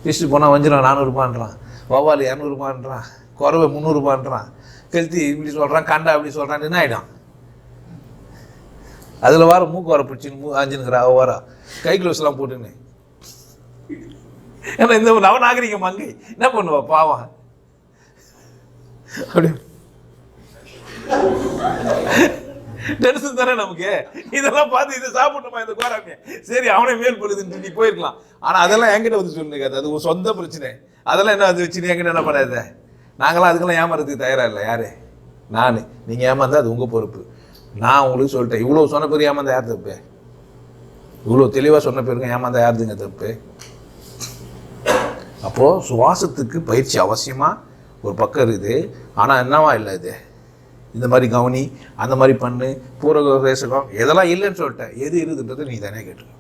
பிஸ்ட்டு போனால் வஞ்சிரம் 400 ரூபான்றான், வவ்வால் 200 ரூபான்றான், குறவை 300 ரூபான்றான், கெளுத்தி இப்படி சொல்கிறான், கண்டா அப்படி சொல்கிறான். என்ன ஆகிடும், அதில் வர மூக்கு வர பிடிச்சின்னு 5ங்கிற வர கை க்ளவுஸ்லாம் போட்டுன்னு. ஏன்னா இந்த நவநாகரிக மங்கை என்ன பண்ணுவா பாவம், அப்படி டென்ஷன் தானே நமக்கு. இதெல்லாம் பார்த்து இதை சாப்பிடணுமா இந்த கோராமிய, சரி அவனே மேல் பொழுதுன்னு நீ போயிருக்கலாம். ஆனால் அதெல்லாம் என்கிட்ட வந்து சொல்லுங்க, அது ஒரு சொந்த பிரச்சனை. அதெல்லாம் என்ன அது வச்சு என்கிட்ட என்ன பண்ணாத. நாங்களாம் அதுக்கெல்லாம் ஏமாறதுக்கு தயாராக இல்லை. யாரு, நான். நீங்கள் ஏமாந்தா அது உங்கள் பொறுப்பு. நான் உங்களுக்கு சொல்லிட்டேன், இவ்வளோ சொன்ன பேர் ஏமாந்தா யார் தப்பு, இவ்வளோ தெளிவாக சொன்ன பேருங்க ஏமாந்தா யாருதுங்க தப்பு. அப்போது சுவாசத்துக்கு பயிற்சி அவசியமாக ஒரு பக்கம் இருக்குது. ஆனால் என்னவா இல்லை, இது இந்த மாதிரி கவனி, அந்த மாதிரி பண்ணு, பூரக ரேசகம் எதெல்லாம் இல்லைன்னு சொல்லிட்டேன். எது இருக்குதுன்றது நீ தானே கேட்டுக்கோ.